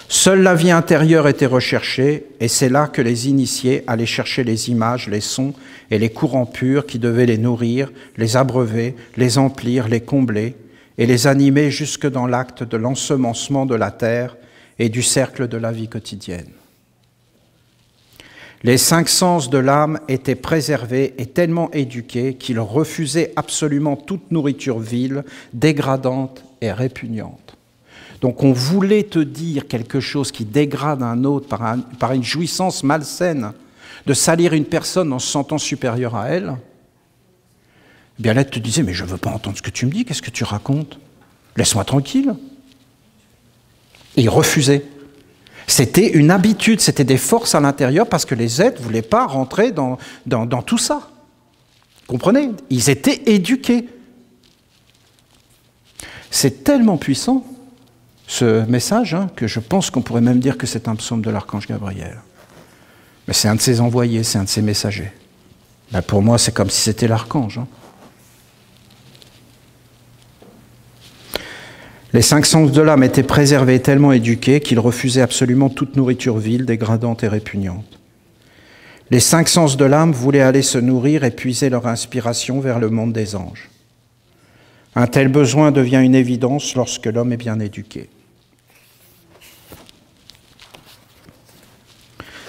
Seule la vie intérieure était recherchée, et c'est là que les initiés allaient chercher les images, les sons et les courants purs qui devaient les nourrir, les abreuver, les emplir, les combler, et les animer jusque dans l'acte de l'ensemencement de la terre et du cercle de la vie quotidienne. Les 5 sens de l'âme étaient préservés et tellement éduqués qu'ils refusaient absolument toute nourriture vile, dégradante et répugnante. Donc on voulait te dire quelque chose qui dégrade un autre par une jouissance malsaine, de salir une personne en se sentant supérieure à elle. Eh bien là, tu te disais, mais je ne veux pas entendre ce que tu me dis, qu'est-ce que tu racontes? Laisse-moi tranquille. Et ils refusaient. C'était une habitude, c'était des forces à l'intérieur parce que les êtres ne voulaient pas rentrer dans tout ça. Comprenez? Ils étaient éduqués. C'est tellement puissant, ce message, que je pense qu'on pourrait même dire que c'est un psaume de l'archange Gabriel. Mais c'est un de ses envoyés, c'est un de ses messagers. Ben pour moi, c'est comme si c'était l'archange. Les 5 sens de l'âme étaient préservés et tellement éduqués qu'ils refusaient absolument toute nourriture vile, dégradante et répugnante. Les 5 sens de l'âme voulaient aller se nourrir et puiser leur inspiration vers le monde des anges. Un tel besoin devient une évidence lorsque l'homme est bien éduqué.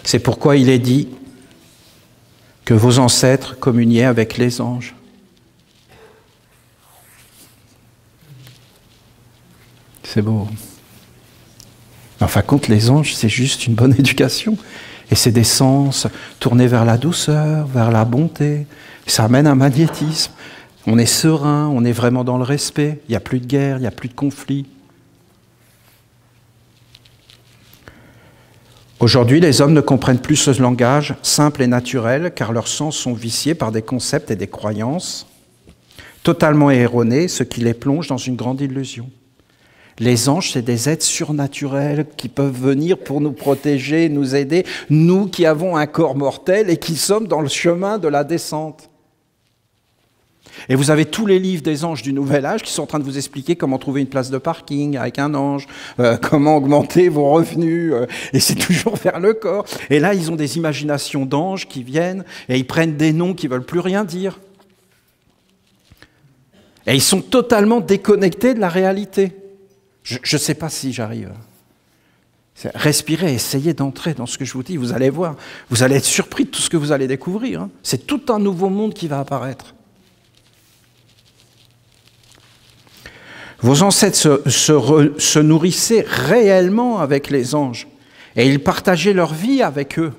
C'est pourquoi il est dit que vos ancêtres communiaient avec les anges. C'est beau. Enfin, contre les anges, c'est juste une bonne éducation. Et c'est des sens tournés vers la douceur, vers la bonté. Ça amène un magnétisme. On est serein, on est vraiment dans le respect. Il n'y a plus de guerre, il n'y a plus de conflit. Aujourd'hui, les hommes ne comprennent plus ce langage simple et naturel, car leurs sens sont viciés par des concepts et des croyances totalement erronés, ce qui les plonge dans une grande illusion. Les anges, c'est des êtres surnaturels qui peuvent venir pour nous protéger, nous aider, nous qui avons un corps mortel et qui sommes dans le chemin de la descente. Et vous avez tous les livres des anges du Nouvel Âge qui sont en train de vous expliquer comment trouver une place de parking avec un ange, comment augmenter vos revenus, et c'est toujours vers le corps. Et là, ils ont des imaginations d'anges qui viennent et ils prennent des noms qui ne veulent plus rien dire. Et ils sont totalement déconnectés de la réalité. Je ne sais pas si j'arrive. Respirez, essayez d'entrer dans ce que je vous dis, vous allez voir. Vous allez être surpris de tout ce que vous allez découvrir. C'est tout un nouveau monde qui va apparaître. Vos ancêtres se nourrissaient réellement avec les anges et ils partageaient leur vie avec eux.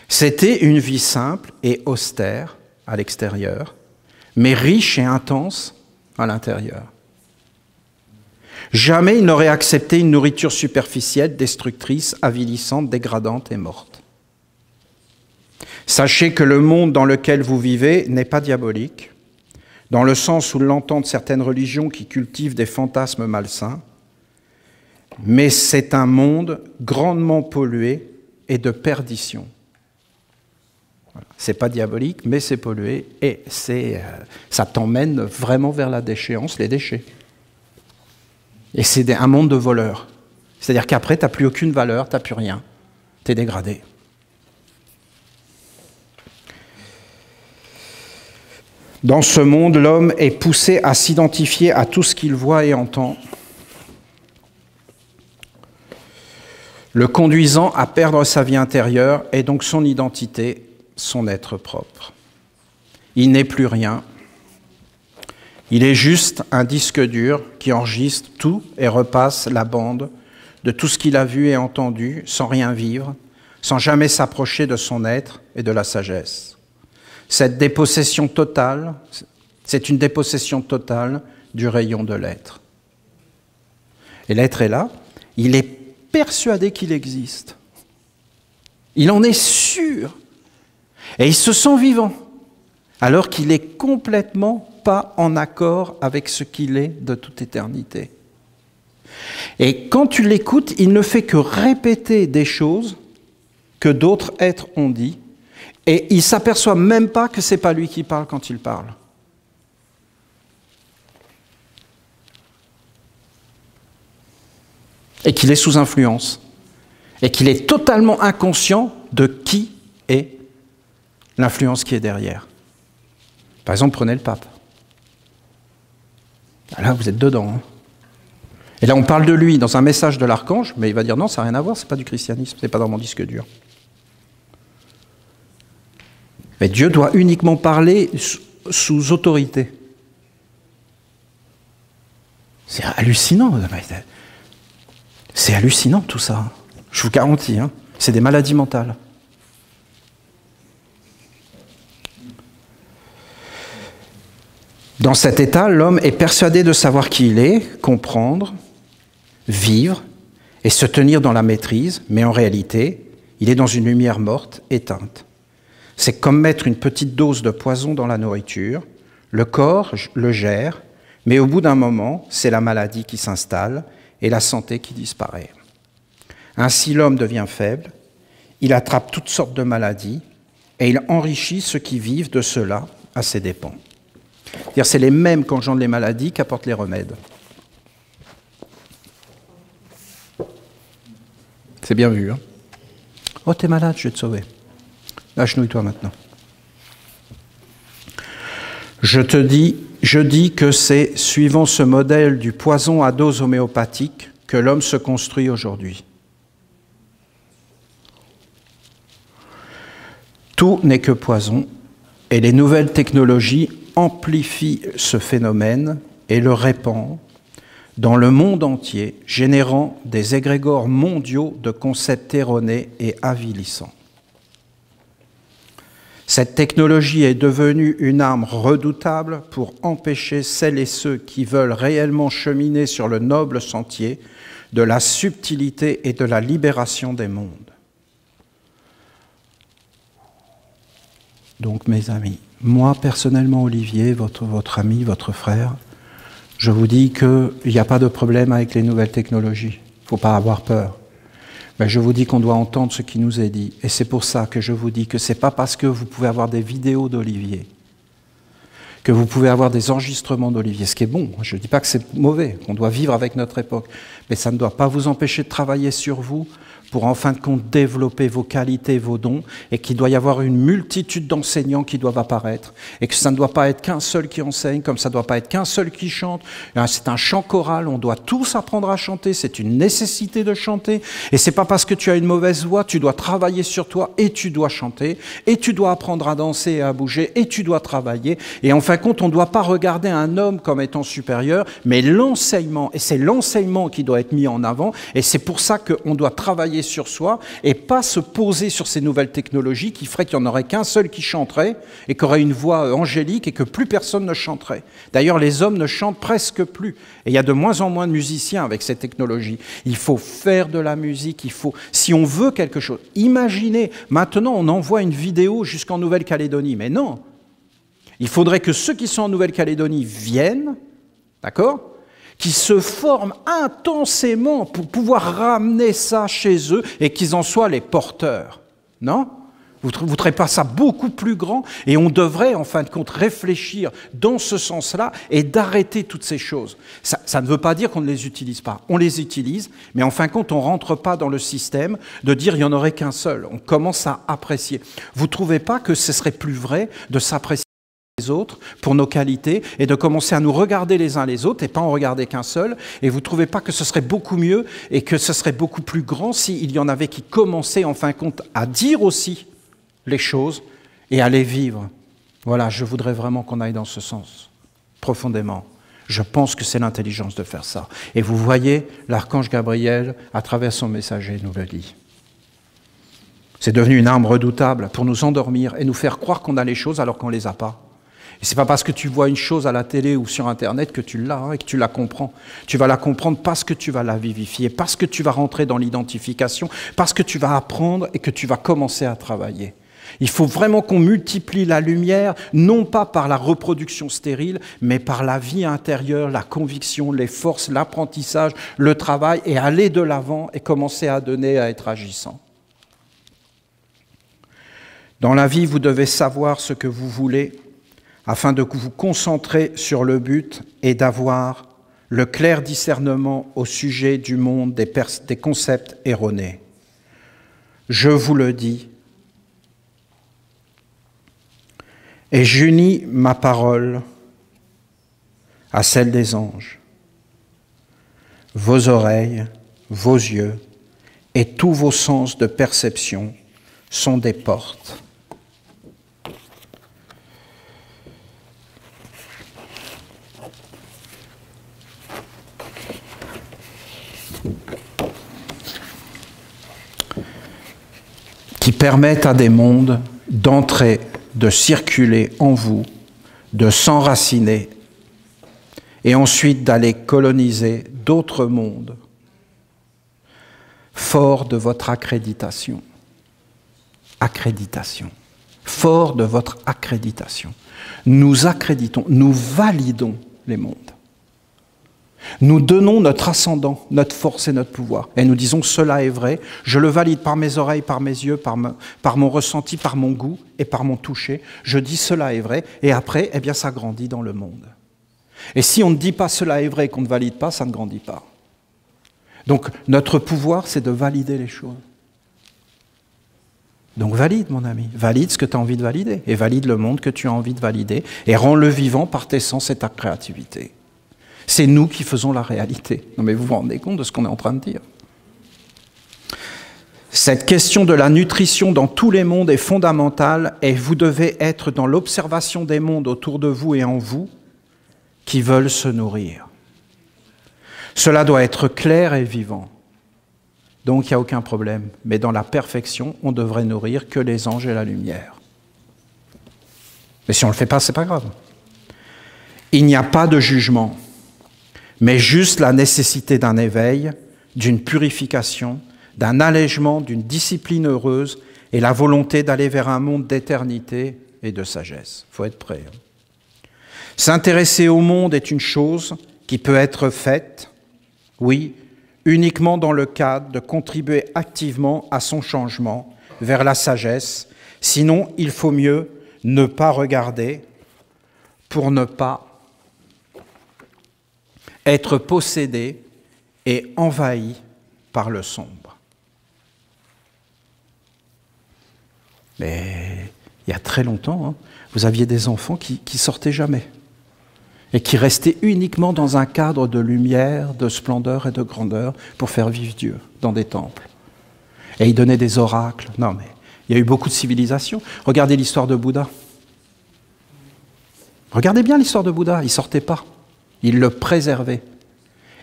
C'était une vie simple et austère à l'extérieur, mais riche et intense à l'intérieur. Jamais ils n'auraient accepté une nourriture superficielle, destructrice, avilissante, dégradante et morte. Sachez que le monde dans lequel vous vivez n'est pas diabolique, dans le sens où l'entendent certaines religions qui cultivent des fantasmes malsains, mais c'est un monde grandement pollué et de perdition. Voilà. C'est pas diabolique, mais c'est pollué et ça t'emmène vraiment vers la déchéance, les déchets. Et c'est un monde de voleurs. C'est-à-dire qu'après, tu n'as plus aucune valeur, tu n'as plus rien. Tu es dégradé. Dans ce monde, l'homme est poussé à s'identifier à tout ce qu'il voit et entend, le conduisant à perdre sa vie intérieure et donc son identité, son être propre. Il n'est plus rien. Il est juste un disque dur qui enregistre tout et repasse la bande de tout ce qu'il a vu et entendu sans rien vivre, sans jamais s'approcher de son être et de la sagesse. Cette dépossession totale, c'est une dépossession totale du rayon de l'être. Et l'être est là, il est persuadé qu'il existe. Il en est sûr. Et il se sent vivant, alors qu'il est complètement pas en accord avec ce qu'il est de toute éternité. Et quand tu l'écoutes, il ne fait que répéter des choses que d'autres êtres ont dit, et il ne s'aperçoit même pas que ce n'est pas lui qui parle quand il parle. Et qu'il est sous influence, et qu'il est totalement inconscient de qui est l'influence qui est derrière. Par exemple, prenez le pape. Là, vous êtes dedans. Hein. Et là, on parle de lui dans un message de l'archange, mais il va dire non, ça n'a rien à voir, ce n'est pas du christianisme, ce n'est pas dans mon disque dur. Mais Dieu doit uniquement parler sous autorité. C'est hallucinant. C'est hallucinant tout ça. Je vous garantis, hein. C'est des maladies mentales. Dans cet état, l'homme est persuadé de savoir qui il est, comprendre, vivre et se tenir dans la maîtrise, mais en réalité, il est dans une lumière morte, éteinte. C'est comme mettre une petite dose de poison dans la nourriture, le corps le gère, mais au bout d'un moment, c'est la maladie qui s'installe et la santé qui disparaît. Ainsi, l'homme devient faible, il attrape toutes sortes de maladies et il enrichit ceux qui vivent de cela à ses dépens. C'est-à-dire, c'est les mêmes qui engendrent les maladies qu'apportent les remèdes. C'est bien vu, hein? Oh, t'es malade, je vais te sauver. Agenouille-toi maintenant. Je dis que c'est suivant ce modèle du poison à dose homéopathique que l'homme se construit aujourd'hui. Tout n'est que poison, et les nouvelles technologies amplifient ce phénomène et le répandent dans le monde entier, générant des égrégores mondiaux de concepts erronés et avilissants. Cette technologie est devenue une arme redoutable pour empêcher celles et ceux qui veulent réellement cheminer sur le noble sentier de la subtilité et de la libération des mondes. Donc, mes amis, moi, personnellement, Olivier, votre ami, votre frère, je vous dis qu'il n'y a pas de problème avec les nouvelles technologies. Il ne faut pas avoir peur. Mais je vous dis qu'on doit entendre ce qui nous est dit. Et c'est pour ça que je vous dis que ce n'est pas parce que vous pouvez avoir des vidéos d'Olivier, que vous pouvez avoir des enregistrements d'Olivier, ce qui est bon. Je ne dis pas que c'est mauvais, qu'on doit vivre avec notre époque. Mais ça ne doit pas vous empêcher de travailler sur vous pour en fin de compte développer vos qualités, vos dons, et qu'il doit y avoir une multitude d'enseignants qui doivent apparaître, et que ça ne doit pas être qu'un seul qui enseigne, comme ça ne doit pas être qu'un seul qui chante. C'est un chant choral, on doit tous apprendre à chanter, c'est une nécessité de chanter, et c'est pas parce que tu as une mauvaise voix, tu dois travailler sur toi, et tu dois chanter, et tu dois apprendre à danser et à bouger, et tu dois travailler, et en fin de compte, on ne doit pas regarder un homme comme étant supérieur, mais l'enseignement, et c'est l'enseignement qui doit être mis en avant, et c'est pour ça qu'on doit travailler sur soi et pas se poser sur ces nouvelles technologies qui feraient qu'il n'y en aurait qu'un seul qui chanterait et qui aurait une voix angélique et que plus personne ne chanterait. D'ailleurs, les hommes ne chantent presque plus. Et il y a de moins en moins de musiciens avec ces technologies. Il faut faire de la musique, si on veut quelque chose. Imaginez, maintenant on envoie une vidéo jusqu'en Nouvelle-Calédonie. Mais non, il faudrait que ceux qui sont en Nouvelle-Calédonie viennent, d'accord ? Qui se forment intensément pour pouvoir ramener ça chez eux et qu'ils en soient les porteurs. Non ? Vous ne trouvez pas ça beaucoup plus grand? Et on devrait, en fin de compte, réfléchir dans ce sens-là et d'arrêter toutes ces choses. Ça ne veut pas dire qu'on ne les utilise pas. On les utilise, mais en fin de compte, on ne rentre pas dans le système de dire il n'y en aurait qu'un seul. On commence à apprécier. Vous ne trouvez pas que ce serait plus vrai de s'apprécier les autres pour nos qualités et de commencer à nous regarder les uns les autres et pas en regarder qu'un seul. Et vous ne trouvez pas que ce serait beaucoup mieux et que ce serait beaucoup plus grand s'il y en avait qui commençaient en fin de compte à dire aussi les choses et à les vivre. Voilà, je voudrais vraiment qu'on aille dans ce sens, profondément. Je pense que c'est l'intelligence de faire ça. Et vous voyez, l'archange Gabriel, à travers son messager, nous le dit. C'est devenu une arme redoutable pour nous endormir et nous faire croire qu'on a les choses alors qu'on ne les a pas. Et ce n'est pas parce que tu vois une chose à la télé ou sur Internet que tu l'as et que tu la comprends. Tu vas la comprendre parce que tu vas la vivifier, parce que tu vas rentrer dans l'identification, parce que tu vas apprendre et que tu vas commencer à travailler. Il faut vraiment qu'on multiplie la lumière, non pas par la reproduction stérile, mais par la vie intérieure, la conviction, les forces, l'apprentissage, le travail, et aller de l'avant et commencer à donner, à être agissant. Dans la vie, vous devez savoir ce que vous voulez afin de vous concentrer sur le but et d'avoir le clair discernement au sujet du monde des concepts erronés. Je vous le dis, et j'unis ma parole à celle des anges. Vos oreilles, vos yeux et tous vos sens de perception sont des portes. Qui permettent à des mondes d'entrer, de circuler en vous, de s'enraciner et ensuite d'aller coloniser d'autres mondes, fort de votre accréditation. Accréditation. Fort de votre accréditation. Nous accréditons, nous validons les mondes. Nous donnons notre ascendant, notre force et notre pouvoir. Et nous disons, cela est vrai, je le valide par mes oreilles, par mes yeux, par mon ressenti, par mon goût et par mon toucher. Je dis, cela est vrai, et après, eh bien, ça grandit dans le monde. Et si on ne dit pas cela est vrai et qu'on ne valide pas, ça ne grandit pas. Donc, notre pouvoir, c'est de valider les choses. Donc, valide, mon ami, valide ce que tu as envie de valider, et valide le monde que tu as envie de valider, et rends-le vivant par tes sens et ta créativité. C'est nous qui faisons la réalité. Non mais vous vous rendez compte de ce qu'on est en train de dire. Cette question de la nutrition dans tous les mondes est fondamentale et vous devez être dans l'observation des mondes autour de vous et en vous qui veulent se nourrir. Cela doit être clair et vivant. Donc il n'y a aucun problème. Mais dans la perfection, on devrait nourrir que les anges et la lumière. Mais si on ne le fait pas, ce n'est pas grave. Il n'y a pas de jugement, mais juste la nécessité d'un éveil, d'une purification, d'un allègement, d'une discipline heureuse et la volonté d'aller vers un monde d'éternité et de sagesse. Il faut être prêt. S'intéresser au monde est une chose qui peut être faite, oui, uniquement dans le cadre de contribuer activement à son changement vers la sagesse. Sinon, il faut mieux ne pas regarder pour ne pas être possédé et envahi par le sombre. Mais il y a très longtemps, vous aviez des enfants qui sortaient jamais et qui restaient uniquement dans un cadre de lumière, de splendeur et de grandeur pour faire vivre Dieu dans des temples. Et ils donnaient des oracles. Non, mais il y a eu beaucoup de civilisations. Regardez l'histoire de Bouddha. Regardez bien l'histoire de Bouddha, il ne sortait pas. Il le préservait.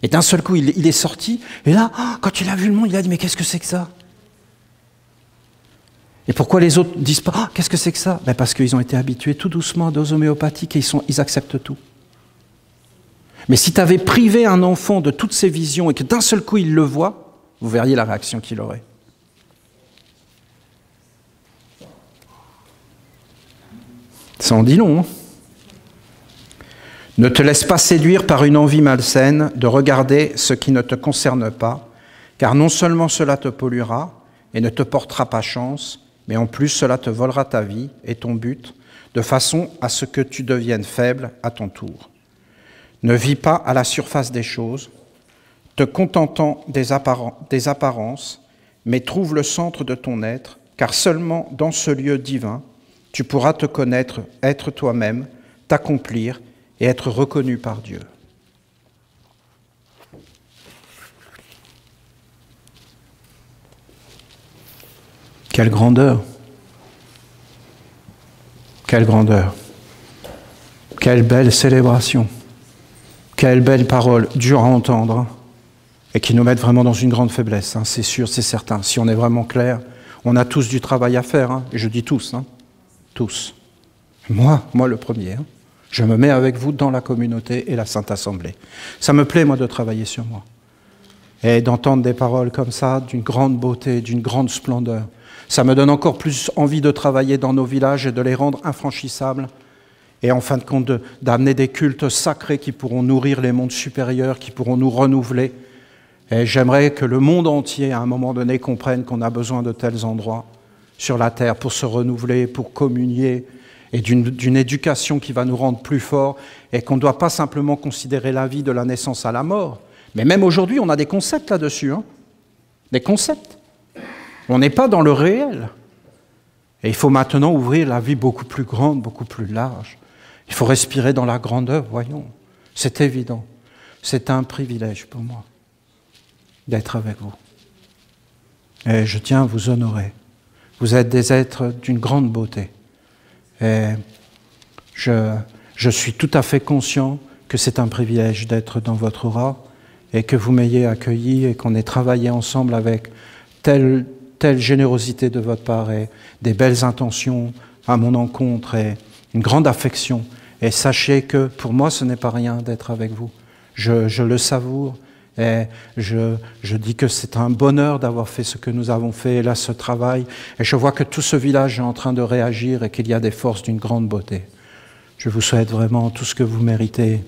Et d'un seul coup, il est sorti, et là, quand il a vu le monde, il a dit, mais qu'est-ce que c'est que ça? Et pourquoi les autres ne disent pas, qu'est-ce que c'est que ça? Ben parce qu'ils ont été habitués tout doucement à doses homéopathiques et ils acceptent tout. Mais si tu avais privé un enfant de toutes ses visions et que d'un seul coup il le voit, vous verriez la réaction qu'il aurait. Ça en dit long, hein? Ne te laisse pas séduire par une envie malsaine de regarder ce qui ne te concerne pas, car non seulement cela te polluera et ne te portera pas chance, mais en plus cela te volera ta vie et ton but, de façon à ce que tu deviennes faible à ton tour. Ne vis pas à la surface des choses, te contentant des apparences, mais trouve le centre de ton être, car seulement dans ce lieu divin, tu pourras te connaître, être toi-même, t'accomplir et être reconnu par Dieu. Quelle grandeur! Quelle grandeur! Quelle belle célébration! Quelle belle parole, dure à entendre, hein, et qui nous mettent vraiment dans une grande faiblesse, hein, c'est sûr, c'est certain. Si on est vraiment clair, on a tous du travail à faire, hein, et je dis tous, hein, tous. Moi le premier, hein, je me mets avec vous dans la communauté et la Sainte Assemblée. Ça me plaît, moi, de travailler sur moi. Et d'entendre des paroles comme ça, d'une grande beauté, d'une grande splendeur. Ça me donne encore plus envie de travailler dans nos villages et de les rendre infranchissables. Et en fin de compte, d'amener des cultes sacrés qui pourront nourrir les mondes supérieurs, qui pourront nous renouveler. Et j'aimerais que le monde entier, à un moment donné, comprenne qu'on a besoin de tels endroits sur la terre pour se renouveler, pour communier, et d'une éducation qui va nous rendre plus forts, et qu'on ne doit pas simplement considérer la vie de la naissance à la mort. Mais même aujourd'hui, on a des concepts là-dessus, hein, des concepts. On n'est pas dans le réel. Et il faut maintenant ouvrir la vie beaucoup plus grande, beaucoup plus large. Il faut respirer dans la grandeur, voyons. C'est évident. C'est un privilège pour moi d'être avec vous. Et je tiens à vous honorer. Vous êtes des êtres d'une grande beauté. Et je suis tout à fait conscient que c'est un privilège d'être dans votre aura et que vous m'ayez accueilli et qu'on ait travaillé ensemble avec telle générosité de votre part et des belles intentions à mon encontre et une grande affection. Et sachez que pour moi, ce n'est pas rien d'être avec vous. Je le savoure et je dis que c'est un bonheur d'avoir fait ce que nous avons fait, et là, ce travail. Et je vois que tout ce village est en train de réagir et qu'il y a des forces d'une grande beauté. Je vous souhaite vraiment tout ce que vous méritez,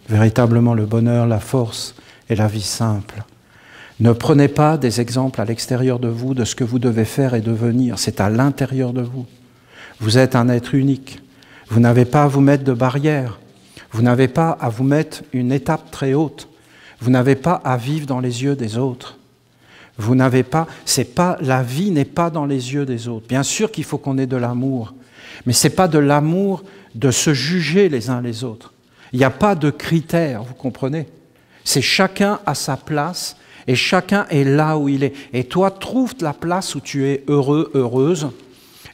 véritablement le bonheur, la force et la vie simple. Ne prenez pas des exemples à l'extérieur de vous de ce que vous devez faire et devenir. C'est à l'intérieur de vous. Vous êtes un être unique. Vous n'avez pas à vous mettre de barrières. Vous n'avez pas à vous mettre une étape très haute. Vous n'avez pas à vivre dans les yeux des autres. Vous n'avez pas, la vie n'est pas dans les yeux des autres. Bien sûr qu'il faut qu'on ait de l'amour, mais ce n'est pas de l'amour de se juger les uns les autres. Il n'y a pas de critères, vous comprenez? C'est chacun à sa place et chacun est là où il est. Et toi, trouve la place où tu es heureux, heureuse,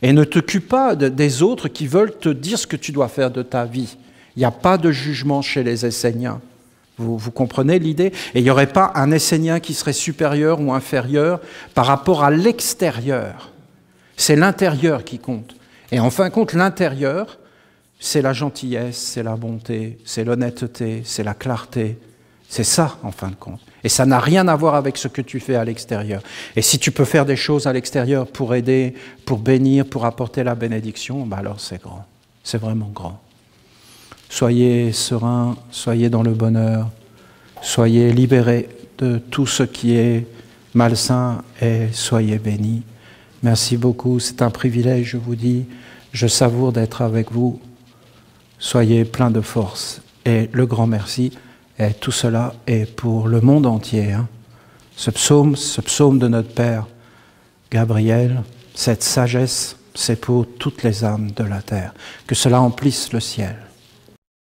et ne t'occupe pas des autres qui veulent te dire ce que tu dois faire de ta vie. Il n'y a pas de jugement chez les Esséniens. Vous comprenez l'idée? Et il n'y aurait pas un Essénien qui serait supérieur ou inférieur par rapport à l'extérieur. C'est l'intérieur qui compte. Et en fin de compte, l'intérieur, c'est la gentillesse, c'est la bonté, c'est l'honnêteté, c'est la clarté. C'est ça, en fin de compte. Et ça n'a rien à voir avec ce que tu fais à l'extérieur. Et si tu peux faire des choses à l'extérieur pour aider, pour bénir, pour apporter la bénédiction, ben alors c'est grand. C'est vraiment grand. Soyez sereins, soyez dans le bonheur, soyez libérés de tout ce qui est malsain et soyez bénis. Merci beaucoup, c'est un privilège, je vous dis. Je savoure d'être avec vous. Soyez pleins de force. Et le grand merci. Et tout cela est pour le monde entier. Hein. Ce psaume de notre Père Gabriel, cette sagesse, c'est pour toutes les âmes de la terre. Que cela emplisse le ciel.